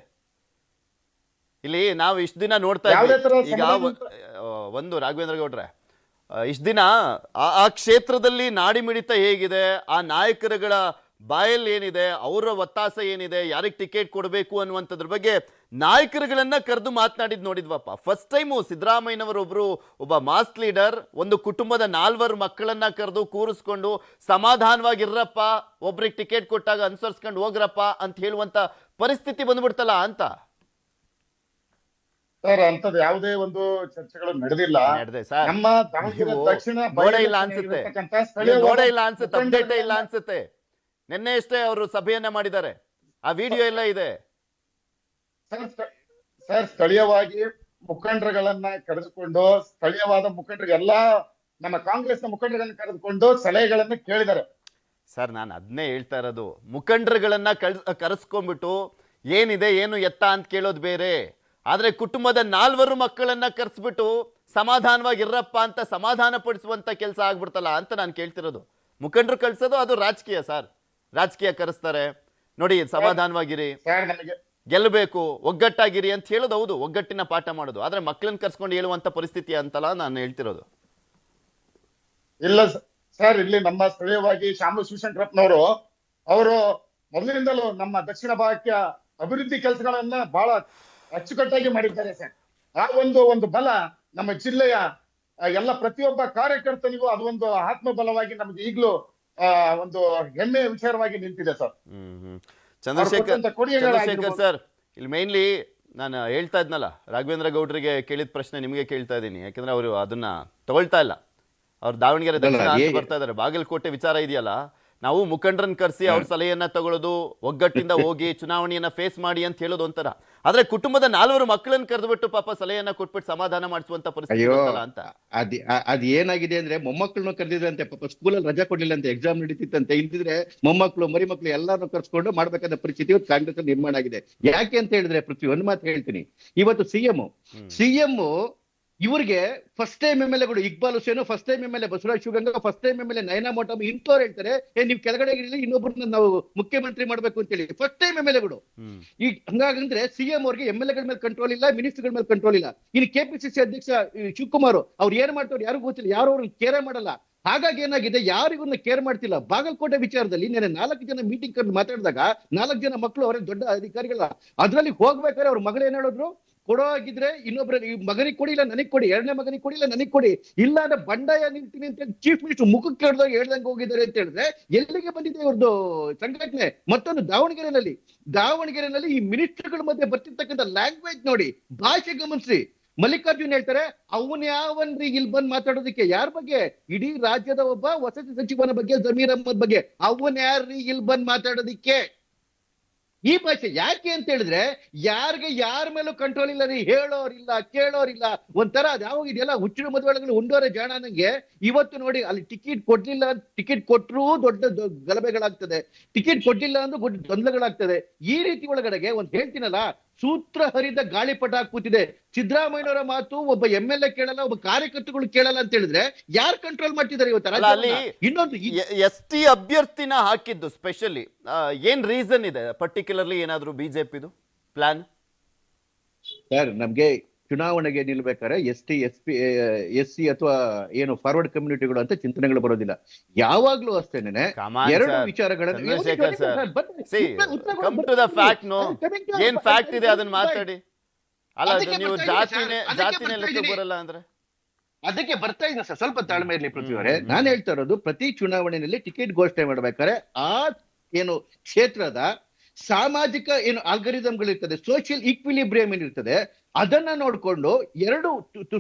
ಇಲ್ಲಿ ನಾವು ಇಷ್ಟು ದಿನ ನೋಡ್ತಾ ಯಾವುದೇ ತರ ಇದ್ವಿ ಈಗ ಒಂದು ರಾಘವೇಂದ್ರ ಗೌಡ್ರೆ ಇಷ್ಟು ದಿನ ಆ ಕ್ಷೇತ್ರದಲ್ಲಿ ನಾಡಿ ಮಿಡಿತ ಹೇಗಿದೆ, ಆ ನಾಯಕರುಗಳ ಬಾಯಲ್ಲಿ ಏನಿದೆ, ಅವರ ಒತ್ತಾಸೆ ಏನಿದೆ, ಯಾರಿಗೆ ಟಿಕೆಟ್ ಕೊಡಬೇಕು ಅನ್ನುವಂಥದ್ರ ಬಗ್ಗೆ ನಾಯಕರುಗಳನ್ನ ಕರೆದು ಮಾತನಾಡಿದ್ ನೋಡಿದ್ವಪ್ಪ. ಫಸ್ಟ್ ಟೈಮು ಸಿದ್ದರಾಮಯ್ಯನವರೊಬ್ರು ಒಬ್ಬ ಮಾಸ್ ಲೀಡರ್ ಒಂದು ಕುಟುಂಬದ 4 ಮಕ್ಕಳನ್ನ ಕರೆದು ಕೂರಿಸ್ಕೊಂಡು ಸಮಾಧಾನವಾಗಿರ್ರಪ್ಪ, ಒಬ್ರಿಗೆ ಟಿಕೆಟ್ ಕೊಟ್ಟಾಗ ಅನುಸರಿಸ್ಕೊಂಡು ಹೋಗ್ರಪ್ಪ ಅಂತ ಹೇಳುವಂತ ಪರಿಸ್ಥಿತಿ ಬಂದ್ಬಿಡ್ತಲ್ಲ ಅಂತ. ಸರ್ ಅಂತದ್ ಯಾವುದೇ ಒಂದು ಚರ್ಚೆಗಳು ನಡೆದಿಲ್ಲ. ನಮ್ಮ ದಾವಣಗೆರೆ ದಕ್ಷಿಣ ನೋಡೇ ಇಲ್ಲ ಅನ್ಸುತ್ತೆ, ನೋಡೇ ಇಲ್ಲ ಅನ್ಸುತ್ತೆ, ಅಪ್ಡೇಟ್ ಇಲ್ಲ ಅನ್ಸುತ್ತೆ. ನಿನ್ನೆ ಅಷ್ಟೇ ಅವರು ಸಭೆಯನ್ನ ಮಾಡಿದ್ದಾರೆ, ಆ ವಿಡಿಯೋ ಎಲ್ಲ ಇದೆ. ಸರ್ ಸ್ಥಳೀಯವಾಗಿ ಮುಖಂಡರುಗಳನ್ನ ಕರೆದುಕೊಂಡು, ಸ್ಥಳೀಯವಾದ ಮುಖಂಡರಿಗೆಲ್ಲಾ ನಮ್ಮ ಕಾಂಗ್ರೆಸ್ನ ಮುಖಂಡರನ್ನ ಕರೆದುಕೊಂಡು ಸಲಹೆಗಳನ್ನ ಕೇಳಿದ್ದಾರೆ. ಸರ್ ನಾನು ಅದನ್ನೇ ಹೇಳ್ತಾ ಇರೋದು, ಮುಖಂಡರುಗಳನ್ನ ಕರೆಸ್ಕೊಂಡ್ಬಿಟ್ಟು ಏನಿದೆ ಏನು ಎತ್ತ ಅಂತ ಕೇಳೋದು ಬೇರೆ, ಆದ್ರೆ ಕುಟುಂಬದ 4 ಮಕ್ಕಳನ್ನ ಕರೆಸ್ಬಿಟ್ಟು ಸಮಾಧಾನವಾಗಿರ್ರಪ್ಪ ಅಂತ ಸಮಾಧಾನ ಪಡಿಸುವಂತ ಕೆಲಸ ಆಗ್ಬಿಡ್ತಲ್ಲ ಅಂತ ನಾನು ಕೇಳ್ತಿರೋದು. ಮುಖಂಡರು ಕಳ್ಸೋದು ಅದು ರಾಜಕೀಯ ಸರ್, ರಾಜಕೀಯ ಕರೆಸ್ತಾರೆ ನೋಡಿ, ಸಮಾಧಾನವಾಗಿರಿ, ಗೆಲ್ಲಬೇಕು, ಒಗ್ಗಟ್ಟಾಗಿರಿ ಅಂತ ಹೇಳೋದು ಹೌದು, ಒಗ್ಗಟ್ಟಿನ ಪಾಠ ಮಾಡೋದು. ಆದ್ರೆ ಮಕ್ಕಳನ್ನ ಕರ್ಸ್ಕೊಂಡು ಹೇಳುವಂತ ಪರಿಸ್ಥಿತಿ ಅಂತಲ್ಲ ನಾನು ಹೇಳ್ತಿರೋದು. ಇಲ್ಲ ಸರ್, ಇಲ್ಲಿ ನಮ್ಮ ಸ್ಥಳೀಯವಾಗಿ ಶಾಮಲು ಶಿವಶಂಕರಪ್ಪನವರು ಅವರು ಮೊದಲಿನಿಂದಲೂ ನಮ್ಮ ದಕ್ಷಿಣ ಭಾಗಕ್ಕೆ ಅಭಿವೃದ್ಧಿ ಕೆಲಸಗಳನ್ನ ಬಹಳ ಅಚ್ಚುಕಟ್ಟಾಗಿ ಮಾಡಿದ್ದಾರೆ ಸರ್. ಆ ಒಂದು ಬಲ ನಮ್ಮ ಜಿಲ್ಲೆಯ ಎಲ್ಲ ಪ್ರತಿಯೊಬ್ಬ ಕಾರ್ಯಕರ್ತನಿಗೂ ಅದು ಒಂದು ಆತ್ಮಬಲವಾಗಿ ನಮ್ಗೆ ಈಗಲೂ ಒಂದು ಹೆಮ್ಮೆಯ ವಿಚಾರವಾಗಿ ನಿಂತಿದೆ ಸರ್. ಚಂದ್ರಶೇಖರ್ ಸರ್, ಇಲ್ಲಿ ಮೇನ್ಲಿ ನಾನು ಹೇಳ್ತಾ ಇದ್ನಲ್ಲ, ರಾಘವೇಂದ್ರ ಗೌಡ್ರಿಗೆ ಕೇಳಿದ ಪ್ರಶ್ನೆ ನಿಮಗೆ ಕೇಳ್ತಾ ಇದ್ದೀನಿ, ಯಾಕಂದ್ರೆ ಅವರು ಅದನ್ನ ತಗೊಳ್ತಾ ಇಲ್ಲ. ಅವ್ರು ದಾವಣಗೆರೆ ದಕ್ಷಿಣ ಬರ್ತಾ ಇದಾರೆ. ಬಾಗಲಕೋಟೆ ವಿಚಾರ ಇದೆಯಲ್ಲ, ನಾವು ಮುಖಂಡರನ್ನ ಕರೆಸಿ ಅವ್ರ ಸಲಹೆಯನ್ನ ತಗೊಳ್ಳೋದು, ಒಗ್ಗಟ್ಟಿಂದ ಹೋಗಿ ಚುನಾವಣೆಯನ್ನ ಫೇಸ್ ಮಾಡಿ ಅಂತ ಹೇಳೋದು ಒಂಥರ. ಆದ್ರೆ ಕುಟುಂಬದ 4 ಮಕ್ಕಳನ್ನ ಕರೆದ್ಬಿಟ್ಟು ಪಾಪ ಸಲಹೆಯನ್ನ ಕೊಟ್ಬಿಟ್ಟು ಸಮಾಧಾನ ಮಾಡಿಸುವಂತ ಪರಿಸ್ಥಿತಿ ಅಂತ. ಅದ್ ಏನಾಗಿದೆ ಅಂದ್ರೆ, ಮೊಮ್ಮಕ್ಕಳನ್ನು ಕರೆದಿದ್ರಂತೆ, ಪಾಪ ಸ್ಕೂಲಲ್ಲಿ ರಜಾ ಕೊಡ್ಲಿಲ್ಲ ಅಂತ, ಎಕ್ಸಾಮ್ ನಡೀತಿತ್ತಂತೆ. ಇಲ್ದಿದ್ರೆ ಮೊಮ್ಮಕ್ಕಳು ಮರಿ ಮಕ್ಕಳು ಎಲ್ಲಾರು ಕರ್ಸ್ಕೊಂಡು ಮಾಡ್ಬೇಕಾದ ಪರಿಸ್ಥಿತಿ ಇವತ್ತು ಕಾಂಗ್ರೆಸ್ ನಿರ್ಮಾಣ ಆಗಿದೆ. ಯಾಕೆ ಅಂತ ಹೇಳಿದ್ರೆ, ಪೃಥ್ವಿ ಒಂದು ಮಾತು ಹೇಳ್ತೀನಿ, ಇವತ್ತು ಸಿಎಂ ಇವ್ರಿಗೆ ಫಸ್ಟ್ ಟೈಮ್ MLAಗಳು, Iqbal Hussain first time MLA, Basavaraj Shivaganga first time MLA, Nayana Motam ಇಂಥವ್ರು ಹೇಳ್ತಾರೆ ನೀವು ಕೆಳಗಡೆ ಇರಲಿ, ಇನ್ನೊಬ್ಬರನ್ನ ನಾವು ಮುಖ್ಯಮಂತ್ರಿ ಮಾಡ್ಬೇಕು ಅಂತ ಹೇಳಿ ಫಸ್ಟ್ ಟೈಮ್ MLAಗಳು. ಈಗ ಹಂಗಾಗಂದ್ರೆ ಸಿಎಂ ಅವ್ರಿಗೆ MLAಗಳ ಮೇಲೆ ಕಂಟ್ರೋಲ್ ಇಲ್ಲ, ಮಿನಿಸ್ಟರ್ಗಳ ಮೇಲೆ ಕಂಟ್ರೋಲ್ ಇಲ್ಲ. ಇನ್ನು KPCC ಅಧ್ಯಕ್ಷ ಶಿವಕುಮಾರ್ ಅವ್ರು ಏನ್ ಮಾಡ್ತಾರೆ ಯಾರು ಗೊತ್ತಿಲ್ಲ, ಯಾರು ಅವ್ರನ್ನ ಕೇರೆ ಮಾಡಲ್ಲ. ಹಾಗಾಗಿ ಏನಾಗಿದೆ, ಯಾರಿಗೂ ಕೇರ್ ಮಾಡ್ತಿಲ್ಲ. ಬಾಗಲಕೋಟೆ ವಿಚಾರದಲ್ಲಿ ನೆನೆ 4 ಜನ ಮೀಟಿಂಗ್ ಕರೆದು ಮಾತಾಡಿದಾಗ 4 ಜನ ಮಕ್ಕಳು ಅವರೇ ದೊಡ್ಡ ಅಧಿಕಾರಿಗಳ, ಅದ್ರಲ್ಲಿ ಹೋಗ್ಬೇಕಾದ್ರೆ ಅವ್ರ ಮಗಳು ಏನ್ ಹೇಳಿದ್ರು, ಕೊಡೋ ಆಗಿದ್ರೆ ಇನ್ನೊಬ್ರ ಮಗನಿಗೆ ಕೊಡಿ, ಇಲ್ಲ ನನಗ್ ಕೊಡಿ, 2ನೇ ಮಗನಿಗೆ ಕೊಡಿ, ಇಲ್ಲ ನನಗ್ ಕೊಡಿ, ಇಲ್ಲ ಅಂದ್ರೆ ಬಂಡಾಯ ನಿಲ್ತೀನಿ ಅಂತ ಚೀಫ್ ಮಿನಿಸ್ಟರ್ ಮುಖಕ್ಕೆ ಕೇಳಿದಾಗ ಹೇಳ್ದಂಗೆ ಹೋಗಿದ್ದಾರೆ ಅಂತ ಹೇಳಿದ್ರೆ ಎಲ್ಲಿಗೆ ಬಂದಿದೆ ಇವ್ರದ್ದು ಸಂಘಟನೆ. ಮತ್ತೊಂದು ದಾವಣಗೆರೆನಲ್ಲಿ ಈ ಮಿನಿಸ್ಟರ್ಗಳ ಮಧ್ಯೆ ಬರ್ತಿರ್ತಕ್ಕಂಥ ಲ್ಯಾಂಗ್ವೇಜ್ ನೋಡಿ, ಭಾಷೆ ಗಮನಿಸಿ. ಮಲ್ಲಿಕಾರ್ಜುನ್ ಹೇಳ್ತಾರೆ, ಅವನ್ ಯಾವನ್ರಿ ಇಲ್ಲಿ ಬಂದ್ ಮಾತಾಡೋದಕ್ಕೆ, ಯಾರ ಬಗ್ಗೆ, ಇಡೀ ರಾಜ್ಯದ ಒಬ್ಬ ವಸತಿ ಸಚಿವನ ಬಗ್ಗೆ, ಜಮೀರ್ ಅಹ್ಮದ್ ಬಗ್ಗೆ, ಅವನ್ ಯಾರ್ರಿ ಇಲ್ಲಿ ಬಂದ್ ಮಾತಾಡೋದಿಕ್ಕೆ. ಈ ಭಾಷೆ ಯಾಕೆ ಅಂತ ಹೇಳಿದ್ರೆ, ಯಾರ ಮೇಲೂ ಕಂಟ್ರೋಲ್ ಇಲ್ಲ ರೀ, ಹೇಳೋರಿಲ್ಲ ಕೇಳೋರಿಲ್ಲ, ಒಂಥರ ಅದು ಯಾವಾಗ ಇದೆಲ್ಲ ಹುಚ್ಚಿನ ಮದುವೆಗಳು ಉಂಡೋರೆ ಜಾಣ ನಂಗೆ. ಇವತ್ತು ನೋಡಿ, ಅಲ್ಲಿ ಟಿಕೆಟ್ ಕೊಡ್ಲಿಲ್ಲ, ಟಿಕೆಟ್ ಕೊಟ್ಟರು ದೊಡ್ಡ ಗಲಭೆಗಳಾಗ್ತದೆ, ಟಿಕೆಟ್ ಕೊಡ್ಲಿಲ್ಲ ಅಂದ್ರೆ ದೊಡ್ಡ ಗೊಂದಲಗಳಾಗ್ತದೆ. ಈ ರೀತಿ ಒಳಗಡೆಗೆ ಒಂದ್ ಹೇಳ್ತೀನಲ್ಲ, ಸೂತ್ರ ಹರಿದ ಗಾಳಿಪಟ ಕೂತಿದೆ. ಸಿದ್ದರಾಮಯ್ಯನವರ ಮಾತು ಒಬ್ಬ MLA ಕೇಳಲ್ಲ, ಒಬ್ಬ ಕಾರ್ಯಕರ್ತಗಳು ಕೇಳಲ್ಲ ಅಂತ ಹೇಳಿದ್ರೆ ಯಾರು ಕಂಟ್ರೋಲ್ ಮಾಡ್ತಿದ್ದಾರೆ ಇವತ್ತು? ಇನ್ನೊಂದು ST ಅಭ್ಯರ್ಥಿನ ಹಾಕಿದ್ದು ಸ್ಪೆಷಲಿ ಏನ್ ರೀಸನ್ ಇದೆ ಪರ್ಟಿಕ್ಯುಲರ್ಲಿ? ಏನಾದ್ರು ಬಿಜೆಪಿದು ಪ್ಲಾನ್? ಸರ್, ನಮ್ಗೆ ಚುನಾವಣೆಗೆ ನಿಲ್ಬೇಕಾದ್ರೆ SC ಅಥವಾ ಏನು ಫಾರ್ವರ್ಡ್ ಕಮ್ಯುನಿಟಿಗಳು ಅಂತ ಚಿಂತನೆಗಳು ಬರೋದಿಲ್ಲ. ಯಾವಾಗ್ಲೂ ಅಷ್ಟೇನೆ ಎರಡು ವಿಚಾರಗಳನ್ನು ಏನ್ ಫ್ಯಾಕ್ಟ್ ಇದೆ ಅದನ್ನ ಮಾತಾಡಿ. ಅಲ್ಲ, ನೀವು ಜಾತಿನೇ ಬರಲ್ಲ ಅಂದ್ರೆ ಅದಕ್ಕೆ ಬರ್ತಾ ಇದ್ದೀನಿ ಸರ್, ಸ್ವಲ್ಪ ತಾಳ್ಮೆ ಇರಲಿ ಪೃಥ್ವಿ ಅವರೇ. ನಾನು ಹೇಳ್ತಾ ಇರೋದು, ಪ್ರತಿ ಚುನಾವಣೆಯಲ್ಲಿ ಟಿಕೆಟ್ ಘೋಷಣೆ ಮಾಡ್ಬೇಕಾದ್ರೆ ಆ ಏನು ಕ್ಷೇತ್ರದ ಸಾಮಾಜಿಕ ಏನು ಆಲ್ಗರಿದಮ್ಗಳಿರ್ತದೆ, ಸೋಷಿಯಲ್ ಈಕ್ವಿಲಿಬ್ರಿಯಂ ಏನಿರ್ತದೆ, ಅದನ್ನ ನೋಡ್ಕೊಂಡು ಎರಡು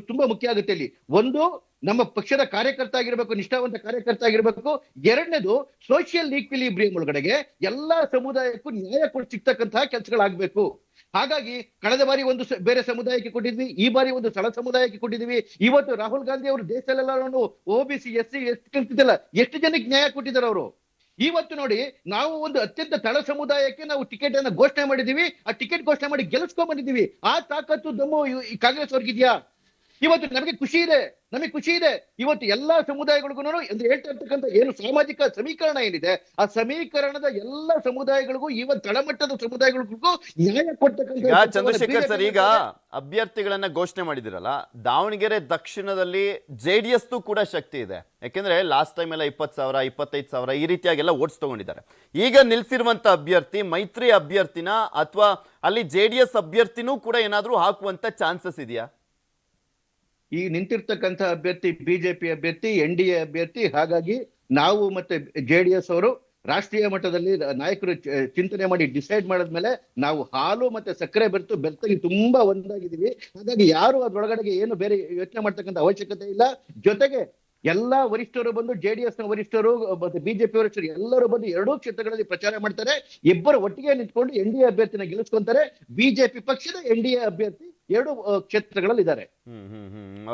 ತುಂಬಾ ಮುಖ್ಯ ಆಗುತ್ತೆ ಇಲ್ಲಿ. ಒಂದು, ನಮ್ಮ ಪಕ್ಷದ ಕಾರ್ಯಕರ್ತ ಆಗಿರ್ಬೇಕು, ನಿಷ್ಠಾವಂತ ಕಾರ್ಯಕರ್ತ ಆಗಿರ್ಬೇಕು. ಎರಡನೇದು, ಸೋಷಿಯಲ್ ಈಕ್ವಿಲಿಬ್ರಿಯಂ ಒಳಗಡೆಗೆ ಎಲ್ಲಾ ಸಮುದಾಯಕ್ಕೂ ನ್ಯಾಯ ಸಿಗ್ತಕ್ಕಂತಹ ಕೆಲಸಗಳಾಗ್ಬೇಕು. ಹಾಗಾಗಿ ಕಳೆದ ಬಾರಿ ಒಂದು ಬೇರೆ ಸಮುದಾಯಕ್ಕೆ ಕೊಟ್ಟಿದ್ವಿ, ಈ ಬಾರಿ ಒಂದು ಸ್ಥಳ ಸಮುದಾಯಕ್ಕೆ ಕೊಟ್ಟಿದ್ವಿ. ಇವತ್ತು ರಾಹುಲ್ ಗಾಂಧಿ ಅವರು ದೇಶದಲ್ಲೆಲ್ಲ OBC SC ಎಷ್ಟು ಜನಕ್ಕೆ ನ್ಯಾಯ ಕೊಟ್ಟಿದ್ದಾರೆ ಅವರು. ಇವತ್ತು ನೋಡಿ, ನಾವು ಒಂದು ಅತ್ಯಂತ ತಳ ಸಮುದಾಯಕ್ಕೆ ನಾವು ಟಿಕೆಟ್ ಅನ್ನ ಘೋಷಣೆ ಮಾಡಿದೀವಿ, ಆ ಟಿಕೆಟ್ ಘೋಷಣೆ ಮಾಡಿ ಗೆಲ್ಲಿಸ್ಕೊಂಡ್ ಬಂದಿದ್ದೀವಿ. ಆ ತಾಕತ್ತು ದಮ್ಮು ಈ ಕಾಂಗ್ರೆಸ್ ಅವ್ರಿಗಿದ್ಯಾ? ಇವತ್ತು ನಮಗೆ ಖುಷಿ ಇದೆ, ನಮಗೆ ಖುಷಿ ಇದೆ. ಇವತ್ತು ಎಲ್ಲಾ ಸಮುದಾಯಗಳಿಗೂ ಎಂದು ಹೇಳ್ತಾ ಇರ್ತಕ್ಕಂಥ ಏನು ಸಾಮಾಜಿಕ ಸಮೀಕರಣ ಏನಿದೆ, ಆ ಸಮೀಕರಣದ ಎಲ್ಲಾ ಸಮುದಾಯಗಳಿಗೂ, ಇವತ್ತು ತಳಮಟ್ಟದ ಸಮುದಾಯಗಳಿಗೂ ನ್ಯಾಯ ಈಗ ಕೊಡ್ತಕ್ಕಂಥ ಚಂದ್ರಶೇಖರ್ ಸರ್, ಈಗ ಅಭ್ಯರ್ಥಿಗಳನ್ನ ಘೋಷಣೆ ಮಾಡಿದಿರಲ್ಲ, ದಾವಣಗೆರೆ ದಕ್ಷಿಣದಲ್ಲಿ JDS ಕೂಡ ಶಕ್ತಿ ಇದೆ. ಯಾಕೆಂದ್ರೆ ಲಾಸ್ಟ್ ಟೈಮ್ ಎಲ್ಲ 20,000 25,000 ಈ ರೀತಿಯಾಗೆಲ್ಲ ಓಟ್ಸ್ ತಗೊಂಡಿದ್ದಾರೆ. ಈಗ ನಿಲ್ಸಿರುವಂತ ಅಭ್ಯರ್ಥಿ ಮೈತ್ರಿ ಅಭ್ಯರ್ಥಿನ ಅಥವಾ ಅಲ್ಲಿ JDS ಅಭ್ಯರ್ಥಿನೂ ಕೂಡ ಏನಾದ್ರೂ ಹಾಕುವಂತ ಚಾನ್ಸಸ್ ಇದೆಯಾ? ಈ ನಿಂತಿರ್ತಕ್ಕಂಥ ಅಭ್ಯರ್ಥಿ ಬಿಜೆಪಿ ಅಭ್ಯರ್ಥಿ, NDA ಅಭ್ಯರ್ಥಿ. ಹಾಗಾಗಿ ನಾವು ಮತ್ತೆ JDS ಅವರು ರಾಷ್ಟ್ರೀಯ ಮಟ್ಟದಲ್ಲಿ ನಾಯಕರು ಚಿಂತನೆ ಮಾಡಿ ಡಿಸೈಡ್ ಮಾಡಿದ್ಮೇಲೆ ನಾವು ಹಾಲು ಮತ್ತೆ ಸಕ್ಕರೆ ಬೆರ್ತಾಗಿ ತುಂಬಾ ಒಂದಾಗಿದ್ದೀವಿ. ಹಾಗಾಗಿ ಯಾರು ಅದ್ರೊಳಗಡೆಗೆ ಏನು ಬೇರೆ ಯೋಚನೆ ಮಾಡ್ತಕ್ಕಂಥ ಅವಶ್ಯಕತೆ ಇಲ್ಲ. ಜೊತೆಗೆ ಎಲ್ಲಾ ವರಿಷ್ಠರು ಬಂದು, JDS ನ ವರಿಷ್ಠರು ಮತ್ತೆ ಬಿಜೆಪಿ ವರಿಷ್ಠರು ಎಲ್ಲರೂ ಬಂದು ಎರಡೂ ಕ್ಷೇತ್ರಗಳಲ್ಲಿ ಪ್ರಚಾರ ಮಾಡ್ತಾರೆ. ಇಬ್ಬರು ಒಟ್ಟಿಗೆ ನಿಂತ್ಕೊಂಡು NDA ಅಭ್ಯರ್ಥಿನ ಗೆಲ್ಲಿಸ್ಕೊಂತಾರೆ. ಬಿಜೆಪಿ ಪಕ್ಷದ NDA ಅಭ್ಯರ್ಥಿ ಎರಡು ಕ್ಷೇತ್ರಗಳಲ್ಲಿ ಇದ್ದಾರೆ.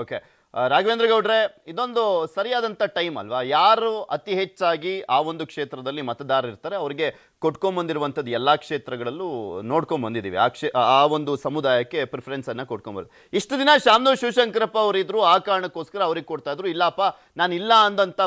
ಓಕೆ, ರಾಘವೇಂದ್ರ ಗೌಡ್ರೆ, ಇದೊಂದು ಸರಿಯಾದಂತ ಟೈಮ್ ಅಲ್ವಾ? ಯಾರು ಅತಿ ಹೆಚ್ಚಾಗಿ ಆ ಒಂದು ಕ್ಷೇತ್ರದಲ್ಲಿ ಮತದಾರರು ಇರ್ತಾರೆ ಅವ್ರಿಗೆ ಕೊಟ್ಕೊಂಡ್ಬಂದಿರುವಂಥದ್ದು ಎಲ್ಲಾ ಕ್ಷೇತ್ರಗಳಲ್ಲೂ ನೋಡ್ಕೊಂಡ್ ಬಂದಿದ್ದೀವಿ. ಆ ಒಂದು ಸಮುದಾಯಕ್ಕೆ ಪ್ರಿಫರೆನ್ಸ್ ಅನ್ನ ಕೊಟ್ಕೊಂಡ್ಬಂದ್ರು. ಇಷ್ಟು ದಿನ ಶಾಮನೂರ್ ಶಿವಶಂಕರಪ್ಪ ಅವರಿದ್ರು, ಆ ಕಾರಣಕ್ಕೋಸ್ಕರ ಅವ್ರಿಗೆ ಕೊಡ್ತಾ ಇದ್ರು. ಇಲ್ಲಪ್ಪ, ನಾನು ಇಲ್ಲ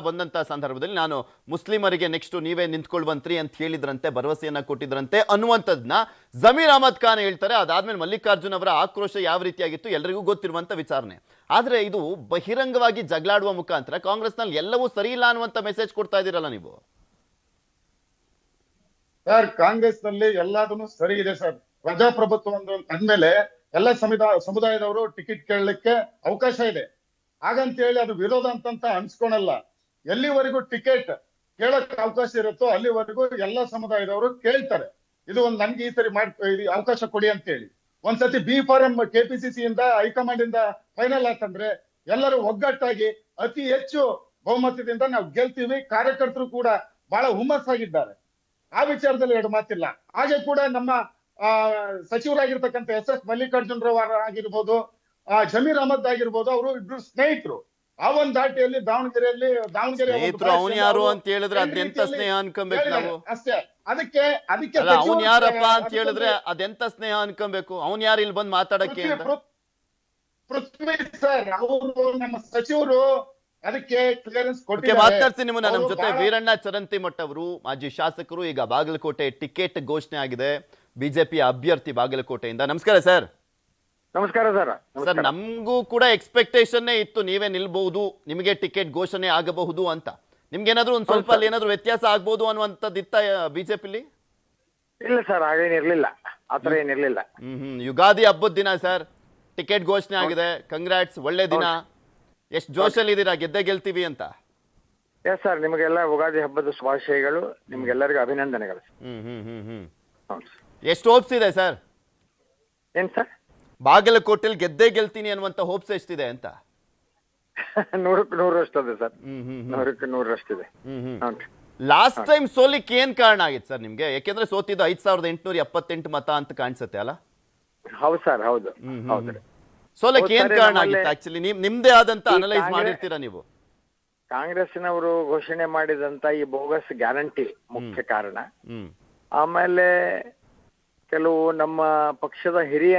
ಬಂದಂತ ಸಂದರ್ಭದಲ್ಲಿ ನಾನು ಮುಸ್ಲಿಮರಿಗೆ ನೆಕ್ಸ್ಟ್ ನೀವೇ ನಿಂತ್ಕೊಳ್ಬಂತ್ರಿ ಅಂತ ಹೇಳಿದ್ರಂತೆ, ಭರವಸೆಯನ್ನ ಕೊಟ್ಟಿದ್ರಂತೆ ಅನ್ನುವಂಥದ್ದನ್ನ ಜಮೀರ್ ಅಹಮದ್ ಖಾನ್ ಹೇಳ್ತಾರೆ. ಅದಾದ್ಮೇಲೆ ಮಲ್ಲಿಕಾರ್ಜುನ್ ಅವರ ಆಕ್ರೋಶ ಯಾವ ರೀತಿಯಾಗಿತ್ತು ಎಲ್ಲರಿಗೂ ಗೊತ್ತಿರುವಂತ ವಿಚಾರಣೆ. ಆದ್ರೆ ಇದು ಬಹಿರಂಗವಾಗಿ ಜಗಳಾಡುವ ಮುಖಾಂತರ ಕಾಂಗ್ರೆಸ್ನಲ್ಲಿ ಎಲ್ಲವೂ ಸರಿ ಇಲ್ಲ ಅನ್ನುವಂತ ಮೆಸೇಜ್ ಕೊಡ್ತಾ ಇದ್ದೀರಲ್ಲ ನೀವು. ಸರ್, ಕಾಂಗ್ರೆಸ್ ನಲ್ಲಿ ಎಲ್ಲದನ್ನು ಸರಿ ಇದೆ ಸರ್. ಪ್ರಜಾಪ್ರಭುತ್ವ ಅಂದ್ಮೇಲೆ ಎಲ್ಲ ಸಮುದಾಯದವರು ಟಿಕೆಟ್ ಕೇಳಲಿಕ್ಕೆ ಅವಕಾಶ ಇದೆ. ಹಾಗಂತೇಳಿ ಅದು ವಿರೋಧ ಅಂತ ಅನ್ಸ್ಕೊಳಲ್ಲ. ಎಲ್ಲಿವರೆಗೂ ಟಿಕೆಟ್ ಕೇಳಕ್ ಅವಕಾಶ ಇರುತ್ತೋ ಅಲ್ಲಿವರೆಗೂ ಎಲ್ಲ ಸಮುದಾಯದವರು ಕೇಳ್ತಾರೆ. ಇದು ಒಂದು ನನ್ಗೆ ಈ ಸರಿ ಅವಕಾಶ ಕೊಡಿ ಅಂತ ಹೇಳಿ. ಒಂದ್ಸತಿ B4M KPCC ಇಂದ ಹೈಕಮಾಂಡ್ ಇಂದ ಫೈನಲ್ ಆತಂದ್ರೆ ಎಲ್ಲರೂ ಒಗ್ಗಟ್ಟಾಗಿ ಅತಿ ಹೆಚ್ಚು ಬಹುಮತದಿಂದ ನಾವು ಗೆಲ್ತೀವಿ. ಕಾರ್ಯಕರ್ತರು ಕೂಡ ಬಹಳ ಹುಮ್ಮಸ್ಸಾಗಿದ್ದಾರೆ. ಆ ವಿಚಾರದಲ್ಲಿ ಎರಡು ಮಾತಿಲ್ಲ. ಹಾಗೆ ಕೂಡ ನಮ್ಮ ಸಚಿವರಾಗಿರ್ತಕ್ಕಂಥ SS ಮಲ್ಲಿಕಾರ್ಜುನ್ ರಾವ್ ಆಗಿರ್ಬೋದು, ಜಮೀರ್ ಅಹಮದ್ ಆಗಿರ್ಬೋದು, ಅವರು ಇಬ್ರು ಸ್ನೇಹಿತರು. ಆ ಒಂದು ದಾಟಿಯಲ್ಲಿ ದಾವಣಗೆರೆ ಅವನ್ ಯಾರು ಅಂತ ಹೇಳಿದ್ರೆ ಅದೆಂತ ಸ್ನೇಹ ಅನ್ಕೊಬೇಕು ನಾವು? ಅಷ್ಟೇ. ಅದಕ್ಕೆ ಅವನ್ ಯಾರಪ್ಪ ಅಂತ ಹೇಳಿದ್ರೆ ಅದೆಂತ ಸ್ನೇಹ ಅನ್ಕೊಬೇಕು? ಅವನ್ ಯಾರು ಇಲ್ಲಿ ಬಂದು ಮಾತಾಡಕ್ಕೆ? ಪೃಥ್ವಿ ಸರ್, ಅವರು ನಮ್ಮ ಸಚಿವರು ಅದಕ್ಕೆ ಕ್ಲಿಯರೆನ್ಸ್ ಮಾತಾಡ್ತೀನಿ. ನಿಮ್ಮ ನಮ್ಮ ಜೊತೆ ವೀರಣ್ಣ ಚರಂತಿಮಠ್ ಅವರು, ಮಾಜಿ ಶಾಸಕರು, ಈಗ ಬಾಗಲಕೋಟೆ ಟಿಕೆಟ್ ಘೋಷಣೆ ಆಗಿದೆ ಬಿಜೆಪಿ ಅಭ್ಯರ್ಥಿ ಬಾಗಲಕೋಟೆಯಿಂದ. ನಮಸ್ಕಾರ ಸರ್. ನಮಸ್ಕಾರ ಸರ್. ಸರ್, ನಮಗೂ ಕೂಡ ಎಕ್ಸ್ಪೆಕ್ಟೇಷನ್ನೇ ಇತ್ತು ನೀವೇ ನಿಲ್ಬಹುದು, ನಿಮಗೆ ಟಿಕೆಟ್ ಘೋಷಣೆ ಆಗಬಹುದು ಅಂತ. ನಿಮ್ಗೇನಾದ್ರೂ ಒಂದ್ ಸ್ವಲ್ಪ ಅಲ್ಲಿ ಏನಾದ್ರು ವ್ಯತ್ಯಾಸ ಆಗ್ಬಹುದು ಅನ್ನುವಂಥದ್ದು ಇತ್ತ ಬಿಜೆಪಿಲಿ? ಇಲ್ಲ ಸರ್, ಹಾಗೇನಿರ್ಲಿಲ್ಲ, ಆತರ ಏನಿರ್ಲಿಲ್ಲ. ಯುಗಾದಿ ಹಬ್ಬದ ದಿನ ಸರ್, ಟಿಕೆಟ್ ಘೋಷಣೆ ಆಗಿದೆ. ಕಂಗ್ರಾಟ್ಸ್, ಒಳ್ಳೆ ದಿನ. ಎಷ್ಟು ಜೋಶಲ್ಲಿ ಇದ್ದೀರಾ ಗೆದ್ದೇ ಗೆಲ್ತೀವಿ ಅಂತ? ಎಸ್ ಸರ್, ನಿಮಗೆಲ್ಲ ಯುಗಾದಿ ಹಬ್ಬದ ಶುಭಾಶಯಗಳು. ನಿಮ್ಗೆಲ್ಲರಿಗೂ ಅಭಿನಂದನೆಗಳು. ಎಷ್ಟು ಹೋಪ್ಸ್ ಇದೆ ಸರ್? ಏನ್ ಸರ್? ಬಾಗಲಕೋಟೆಲ್ ಗೆದ್ದೇ ಗೆಲ್ತೀನಿ ಅನ್ನುವಂತ ಹೋಪ್ಸ್ ಎಷ್ಟಿದೆ ಅಂತ? 100ಕ್ಕೆ 100 ಇದೆ ಸರ್. 100ಕ್ಕೆ 100 ಇದೆ. ಲಾಸ್ಟ್ ಟೈಮ್ ಸೋಲಿಕ್ಕೆ ಏನ್ ಕಾರಣ ಆಗಿತ್ತು ಸರ್ ನಿಮ್ಗೆ? ಯಾಕೆಂದ್ರೆ ಸೋತಿದ್ದು 5,878 ಮತ ಅಂತ ಕಾಣಿಸುತ್ತೆ ಅಲ್ಲ? ಹೌದು ಸರ್, ಹೌದು. ಸೋಲಕ್ಕೆ ಏನ್ ಕಾರಣ ಆಗಿತ್ತು ಆಕ್ಚುಲಿ? ನಿಮ್ದೇ ಆದಂತ ಅನಲೈಸ್ ಮಾಡಿರ್ತೀರಾ ನೀವು? ಕಾಂಗ್ರೆಸ್ನವರು ಘೋಷಣೆ ಮಾಡಿದಂತ ಈ ಬೋಗಸ್ ಗ್ಯಾರಂಟಿ ಮುಖ್ಯ ಕಾರಣ. ಆಮೇಲೆ ಕೆಲವು ನಮ್ಮ ಪಕ್ಷದ ಹಿರಿಯ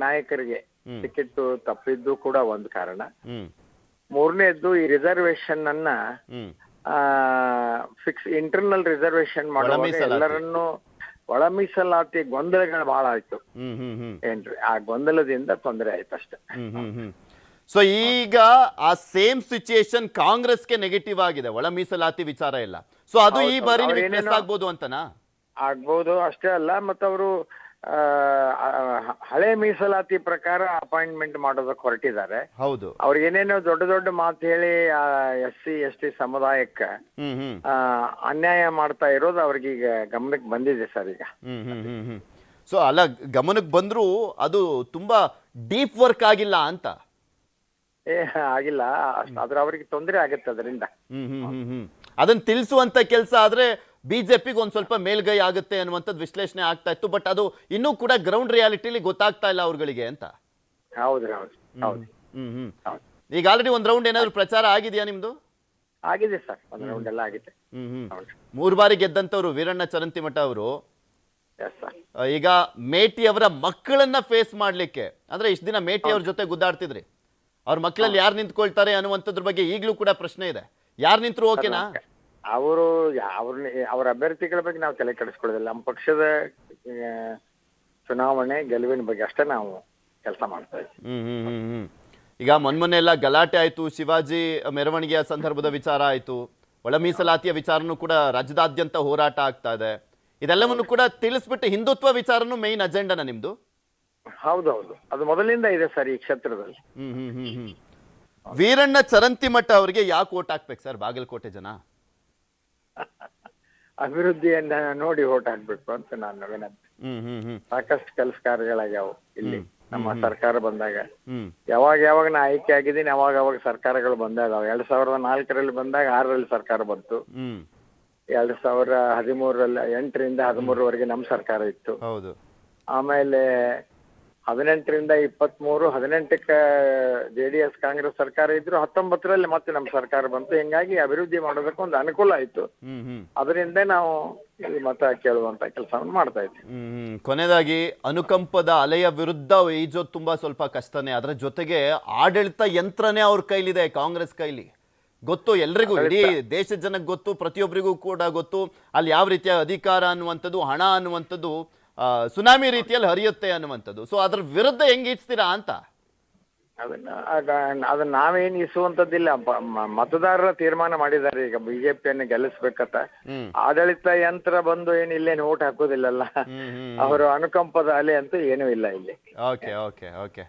ನಾಯಕರಿಗೆ ಟಿಕೆಟ್ ತಪ್ಪಿದ್ದು ಕೂಡ ಒಂದು ಕಾರಣ. ಮೂರನೇದ್ದು ಈ ರಿಸರ್ವೇಶನ್ ಅನ್ನ ಇಂಟರ್ನಲ್ ರಿಸರ್ವೇಶನ್ ಮಾಡುವಾಗ ಎಲ್ಲರನ್ನು ಒಳ ಮೀಸಲಾತಿ ಗೊಂದಲಗಳು ಬಹಳ ಆಯ್ತು. ಏನ್ರಿ, ಆ ಗೊಂದಲದಿಂದ ತೊಂದರೆ ಆಯ್ತು ಅಷ್ಟೇ. ಸೊ ಈಗ ಆ ಸೇಮ್ ಸಿಚುಯೇಷನ್ ಕಾಂಗ್ರೆಸ್ಗೆ ನೆಗೆಟಿವ್ ಆಗಿದೆ, ಒಳ ಮೀಸಲಾತಿ ವಿಚಾರ ಇಲ್ಲ. ಸೊ ಅದು ಈ ಬಾರಿ ಆಗ್ಬೋದು ಅಂತನಾ? ಆಗ್ಬಹುದು. ಅಷ್ಟೇ ಅಲ್ಲ, ಮತ್ತ ಅವರು ಹಳೆ ಮೀಸಲಾತಿ ಪ್ರಕಾರ ಅಪಾಯಿಂಟ್ಮೆಂಟ್ ಮಾಡೋದಕ್ಕೆ ಹೊರಟಿದ್ದಾರೆ. ಹೌದು, ಅವ್ರಿಗೆ ಏನೇನೋ ದೊಡ್ಡ ದೊಡ್ಡ ಮಾತು ಹೇಳಿ SC ST ಸಮುದಾಯಕ್ಕ ಅನ್ಯಾಯ ಮಾಡ್ತಾ ಇರೋದು ಅವ್ರಿಗೆ ಈಗ ಗಮನಕ್ಕೆ ಬಂದಿದೆ ಸರ್ ಈಗ. ಸೊ ಅಲ್ಲ, ಗಮನಕ್ಕೆ ಬಂದ್ರು ಅದು ತುಂಬಾ ಡೀಪ್ ವರ್ಕ್ ಆಗಿಲ್ಲ ಅಂತ? ಆಗಿಲ್ಲ, ಆದ್ರೆ ಅವ್ರಿಗೆ ತೊಂದರೆ ಆಗುತ್ತೆ ಅದರಿಂದ. ಅದನ್ನ ತಿಳಿಸುವಂತ ಕೆಲಸ ಆದ್ರೆ ಬಿಜೆಪಿಗೆ ಒಂದ್ ಸ್ವಲ್ಪ ಮೇಲ್ಗೈ ಆಗುತ್ತೆ ಅನ್ನುವಂಥದ್ದು ವಿಶ್ಲೇಷಣೆ ಆಗ್ತಾ ಇತ್ತು. ಬಟ್ ಅದು ಇನ್ನೂ ಕೂಡ ಗ್ರೌಂಡ್ ರಿಯಾಲಿಟಿಲಿ ಗೊತ್ತಾಗ್ತಾ ಇಲ್ಲ ಅವ್ರಗಳಿಗೆ ಅಂತ. ಹೌದ್ರಿ, ಹೌದು, ಹೌದು. ಈಗ ಆಲ್ರೆಡಿ ಒಂದ್ ರೌಂಡ್ ಏನಾದ್ರು ಪ್ರಚಾರ ಆಗಿದೆಯಾ ನಿಮ್ದು? ಆಗಿದೆ ಸರ್, ಒಂದ್ ರೌಂಡ್ ಎಲ್ಲ ಆಗಿದೆ. 3 ಬಾರಿ ಗೆದ್ದಂತವ್ರು ವೀರಣ್ಣ ಚರಂತಿಮಠ ಅವರು ಈಗ ಮೇಟಿ ಅವರ ಮಕ್ಕಳನ್ನ ಫೇಸ್ ಮಾಡ್ಲಿಕ್ಕೆ, ಅಂದ್ರೆ ಇಷ್ಟ ದಿನ ಮೇಟಿ ಅವ್ರ ಜೊತೆ ಗುದ್ದಾಡ್ತಿದ್ರಿ, ಅವ್ರ ಮಕ್ಕಳಲ್ಲಿ ಯಾರು ನಿಂತ್ಕೊಳ್ತಾರೆ ಅನ್ನುವಂಥದ್ರ ಬಗ್ಗೆ ಈಗಲೂ ಕೂಡ ಪ್ರಶ್ನೆ ಇದೆ. ಯಾರು ನಿಂತರು ಓಕೆನಾ? ಅವರು ಅವ್ರ ಅಭ್ಯರ್ಥಿಗಳ ಬಗ್ಗೆ ನಾವು ತಲೆ ಕೆಡಿಸ್ಕೊಳ್ಳೋದಿಲ್ಲ. ನಮ್ಮ ಪಕ್ಷದ ಚುನಾವಣೆ ಗೆಲುವಿನ ಬಗ್ಗೆ ಅಷ್ಟೇ ನಾವು ಕೆಲಸ ಮಾಡ್ತಾ ಇದ್ದೀವಿ. ಈಗ ಮೊನ್ನೆ ಎಲ್ಲ ಗಲಾಟೆ ಆಯ್ತು, ಶಿವಾಜಿ ಮೆರವಣಿಗೆಯ ಸಂದರ್ಭದ ವಿಚಾರ ಆಯ್ತು, ಒಳ ಮೀಸಲಾತಿಯ ವಿಚಾರನೂ ಕೂಡ ರಾಜ್ಯದಾದ್ಯಂತ ಹೋರಾಟ ಆಗ್ತಾ ಇದೆ. ಇದೆಲ್ಲವನ್ನು ಕೂಡ ತಿಳಿಸ್ಬಿಟ್ಟು ಹಿಂದುತ್ವ ವಿಚಾರನು ಮೇನ್ ಅಜೆಂಡಾನ ನಿಮ್ದು? ಹೌದೌದು, ಅದು ಮೊದಲಿಂದ ಇದೆ ಸರ್ ಈ ಕ್ಷೇತ್ರದಲ್ಲಿ. ವೀರಣ್ಣ ಚರಂತಿಮಠ ಅವರಿಗೆ ಯಾಕೆ ಓಟ್ ಹಾಕ್ಬೇಕು ಸರ್ ಬಾಗಲಕೋಟೆ ಜನ? ಅಭಿವೃದ್ಧಿಯನ್ನ ನೋಡಿ ಓಟ್ ಹಾಕ್ಬೇಕು ಅಂತ ನಾನು ವಿನಂತಿ. ಸಾಕಷ್ಟು ಕೆಲಸ ಕಾರ್ಯಗಳಾಗ್ಯಾವ ಇಲ್ಲಿ ನಮ್ಮ ಸರ್ಕಾರ ಬಂದಾಗ. ಯಾವಾಗ ನಾ ಆಯ್ಕೆ ಆಗಿದ್ದೀನಿ ಅವಾಗ ಸರ್ಕಾರಗಳು ಬಂದಾಗ 2004ರಲ್ಲಿ ಬಂದಾಗ 6ರಲ್ಲಿ ಸರ್ಕಾರ ಬಂತು. 2013ರಲ್ಲಿ 8ರಿಂದ 13ವರೆಗೆ ನಮ್ಮ ಸರ್ಕಾರ ಇತ್ತು. ಆಮೇಲೆ 18ರಿಂದ 23, 18ಕ್ಕೆ JDS ಕಾಂಗ್ರೆಸ್ ಸರ್ಕಾರ ಇದ್ರು, 19ರಲ್ಲಿ ಮತ್ತೆ ನಮ್ಮ ಸರ್ಕಾರ ಬಂತು. ಹಿಂಗಾಗಿ ಅಭಿವೃದ್ಧಿ ಮಾಡೋದಕ್ಕೆ ಒಂದು ಅನುಕೂಲ ಆಯ್ತು. ಅದರಿಂದ ನಾವು ಈ ಮತ ಕೇಳುವಂತ ಕೆಲಸವನ್ನು ಮಾಡ್ತಾ ಇದ್ವಿ. ಕೊನೆಯದಾಗಿ ಅನುಕಂಪದ ಅಲೆಯ ವಿರುದ್ಧ ಈಜೋದು ತುಂಬಾ ಸ್ವಲ್ಪ ಕಷ್ಟನೇ. ಅದರ ಜೊತೆಗೆ ಆಡಳಿತ ಯಂತ್ರನೇ ಅವ್ರ ಕೈಲಿದೆ, ಕಾಂಗ್ರೆಸ್ ಕೈಲಿ. ಗೊತ್ತು ಎಲ್ರಿಗೂ, ಇಡೀ ದೇಶದ ಜನಕ್ಕೆ ಗೊತ್ತು, ಪ್ರತಿಯೊಬ್ಬರಿಗೂ ಕೂಡ ಗೊತ್ತು ಅಲ್ಲಿ ಯಾವ ರೀತಿಯ ಅಧಿಕಾರ ಅನ್ನುವಂಥದ್ದು, ಹಣ ಅನ್ನುವಂಥದ್ದು ಸುನಾಮಿ ರೀತಿಯಲ್ಲಿ ಹರಿಯುತ್ತೆ ಅನ್ನುವಂಥದ್ದು. ಸೊ ಅದ್ರ ವಿರುದ್ಧ ಹೆಂಗ್ ಇಡ್ಸ್ತೀರಾ ಅಂತ? ಅದನ್ನ ನಾವೇನ್ ಇಸುವಂತದ್ದಿಲ್ಲ. ಮತದಾರರ ತೀರ್ಮಾನ ಮಾಡಿದ್ದಾರೆ ಈಗ ಬಿಜೆಪಿಯನ್ನು ಗೆಲ್ಲಿಸ್ಬೇಕಂತ. ಆಡಳಿತ ಯಂತ್ರ ಬಂದು ಏನ್ ಇಲ್ಲೇನು ಓಟ್ ಹಾಕೋದಿಲ್ಲಲ್ಲ, ಅವರು ಅನುಕಂಪದ ಅಲೆ ಅಂತೂ ಏನೂ ಇಲ್ಲ ಇಲ್ಲಿ. ಓಕೆ ಓಕೆ ಓಕೆ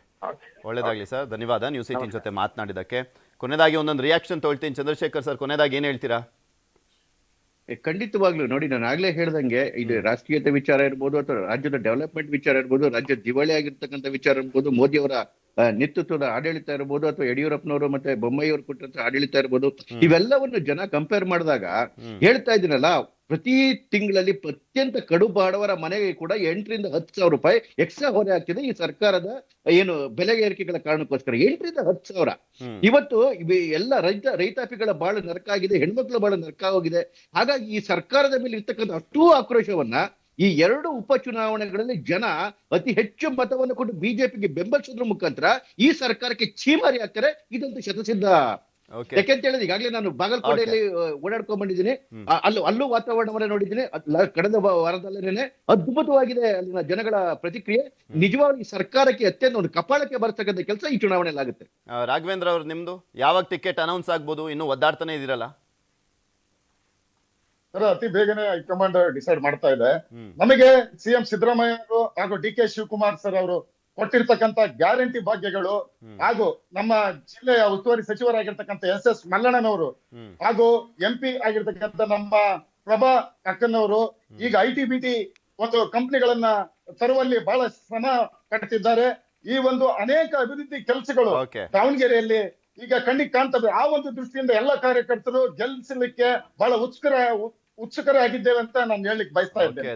ಒಳ್ಳೇದಾಗ್ಲಿ ಸರ್, ಧನ್ಯವಾದ ನ್ಯೂಸ್ 18 ಜೊತೆ ಮಾತನಾಡಿದಕ್ಕೆ. ಕೊನೆಯದಾಗಿ ಒಂದೊಂದು ರಿಯಾಕ್ಷನ್ ತೊಳ್ತೀನಿ. ಚಂದ್ರಶೇಖರ್ ಸರ್, ಕೊನೆಯದಾಗಿ ಏನ್ ಹೇಳ್ತೀರಾ? ಖಂಡಿತವಾಗ್ಲೂ ನೋಡಿ, ನಾನು ಆಗ್ಲೇ ಹೇಳ್ದಂಗೆ ಇದು ರಾಷ್ಟ್ರೀಯತೆ ವಿಚಾರ ಇರ್ಬೋದು, ಅಥವಾ ರಾಜ್ಯದ ಡೆವಲಪ್ಮೆಂಟ್ ವಿಚಾರ ಇರ್ಬೋದು, ರಾಜ್ಯದ ದಿವಾಳಿ ಆಗಿರ್ತಕ್ಕಂಥ ವಿಚಾರ ಇರ್ಬೋದು, ಮೋದಿಯವರ ನೇತೃತ್ವದ ಆಡಳಿತ ಇರ್ಬೋದು, ಅಥವಾ ಯಡಿಯೂರಪ್ಪನವರು ಮತ್ತೆ ಬೊಮ್ಮಾಯಿಯವರು ಕೊಟ್ಟಂತ ಆಡಳಿತ ಇರ್ಬೋದು, ಇವೆಲ್ಲವನ್ನು ಜನ ಕಂಪೇರ್ ಮಾಡಿದಾಗ ಹೇಳ್ತಾ ಇದ್ದೀನಲ್ಲ, ಪ್ರತಿ ತಿಂಗಳಲ್ಲಿ ಅತ್ಯಂತ ಕಡು ಬಡವರ ಮನೆಗೆ ಕೂಡ 8ರಿಂದ 10,000 ರೂಪಾಯಿ ಎಕ್ಸ್ಟ್ರಾ ಹೊರೆ ಆಗ್ತಿದೆ ಈ ಸರ್ಕಾರದ ಏನು ಬೆಲೆ ಏರಿಕೆಗಳ ಕಾರಣಕ್ಕೋಸ್ಕರ. 8ರಿಂದ 10,000 ಇವತ್ತು ಎಲ್ಲ ರೈತಾಪಿಗಳ ಬಾಳ ನರಕ ಆಗಿದೆ, ಹೆಣ್ಮಕ್ಳ ಬಾಳ ನರಕ ಹೋಗಿದೆ. ಹಾಗಾಗಿ ಈ ಸರ್ಕಾರದ ಮೇಲೆ ಇರ್ತಕ್ಕಂಥ ಅಷ್ಟೂ ಆಕ್ರೋಶವನ್ನ ಈ 2 ಉಪಚುನಾವಣೆಗಳಲ್ಲಿ ಜನ ಅತಿ ಹೆಚ್ಚು ಮತವನ್ನು ಕೊಟ್ಟು ಬಿಜೆಪಿಗೆ ಬೆಂಬಲಿಸೋದ್ರ ಮುಖಾಂತರ ಈ ಸರ್ಕಾರಕ್ಕೆ ಛೀಮಾರಿ ಆಗ್ತಾರೆ. ಇದಂತೂ ಶತಸಿದ್ಧ. ಯಾಕೆಂತ ಹೇಳಿದ್ರೆ ಈಗಾಗಲೇ ನಾನು ಬಾಗಲಕೋಟೆಯಲ್ಲಿ ಓಡಾಡ್ಕೊಂಡ್ ಬಂದಿದ್ದೀನಿ, ಅಲ್ಲೂ ವಾತಾವರಣವನ್ನ ನೋಡಿದ್ದೀನಿ. ಕಳೆದ ವಾರದಲ್ಲೇನೆ ಅದ್ಭುತವಾಗಿದೆ ಅಲ್ಲಿನ ಜನಗಳ ಪ್ರತಿಕ್ರಿಯೆ. ನಿಜವಾಗ್ಲೂ ಈ ಸರ್ಕಾರಕ್ಕೆ ಅತ್ಯಂತ ಒಂದು ಕಪಾಳಕ್ಕೆ ಬರ್ತಕ್ಕಂಥ ಕೆಲಸ ಈ ಚುನಾವಣೆಯಲ್ಲಿ ಆಗುತ್ತೆ. ರಾಘವೇಂದ್ರ ಅವ್ರು, ನಿಮ್ದು ಯಾವಾಗ ಟಿಕೆಟ್ ಅನೌನ್ಸ್ ಆಗ್ಬೋದು? ಇನ್ನೂ ಒದ್ದಾಡ್ತಾನೆ ಇದೀರಲ್ಲ ಸರ್? ಅತಿ ಬೇಗನೆ ಹೈಕಮಾಂಡ್ ಡಿಸೈಡ್ ಮಾಡ್ತಾ ಇದೆ. ನಮಗೆ CM ಸಿದ್ದರಾಮಯ್ಯ ಅವರು ಹಾಗೂ DK ಶಿವಕುಮಾರ್ ಸರ್ ಅವರು ಕೊಟ್ಟಿರ್ತಕ್ಕಂಥ ಗ್ಯಾರಂಟಿ ಭಾಗ್ಯಗಳು, ಹಾಗೂ ನಮ್ಮ ಜಿಲ್ಲೆಯ ಉಸ್ತುವಾರಿ ಸಚಿವರಾಗಿರ್ತಕ್ಕಂಥ SS ಮಲ್ಲಣ್ಣನವರು, ಹಾಗೂ MP ಆಗಿರ್ತಕ್ಕಂಥ ನಮ್ಮ ಪ್ರಭಾ ಅಕ್ಕನವರು ಈಗ ITBT ಒಂದು ಕಂಪನಿಗಳನ್ನ ತರುವಲ್ಲಿ ಬಹಳ ಶ್ರಮ ಪಡ್ತಿದ್ದಾರೆ. ಈ ಒಂದು ಅನೇಕ ಅಭಿವೃದ್ಧಿ ಕೆಲಸಗಳು ದಾವಣಗೆರೆಯಲ್ಲಿ ಈಗ ಕಣ್ಣಿಗೆ ಕಾಣ್ತವೆ. ಆ ಒಂದು ದೃಷ್ಟಿಯಿಂದ ಎಲ್ಲ ಕಾರ್ಯಕರ್ತರು ಗೆಲ್ಲಿಸಲಿಕ್ಕೆ ಬಹಳ ಉತ್ಸುಕರಾಗಿದ್ದೇವೆ ಅಂತ ನಾನು ಹೇಳಲಿಕ್ಕೆ ಬಯಸ್ತಾ ಇದ್ದೇನೆ.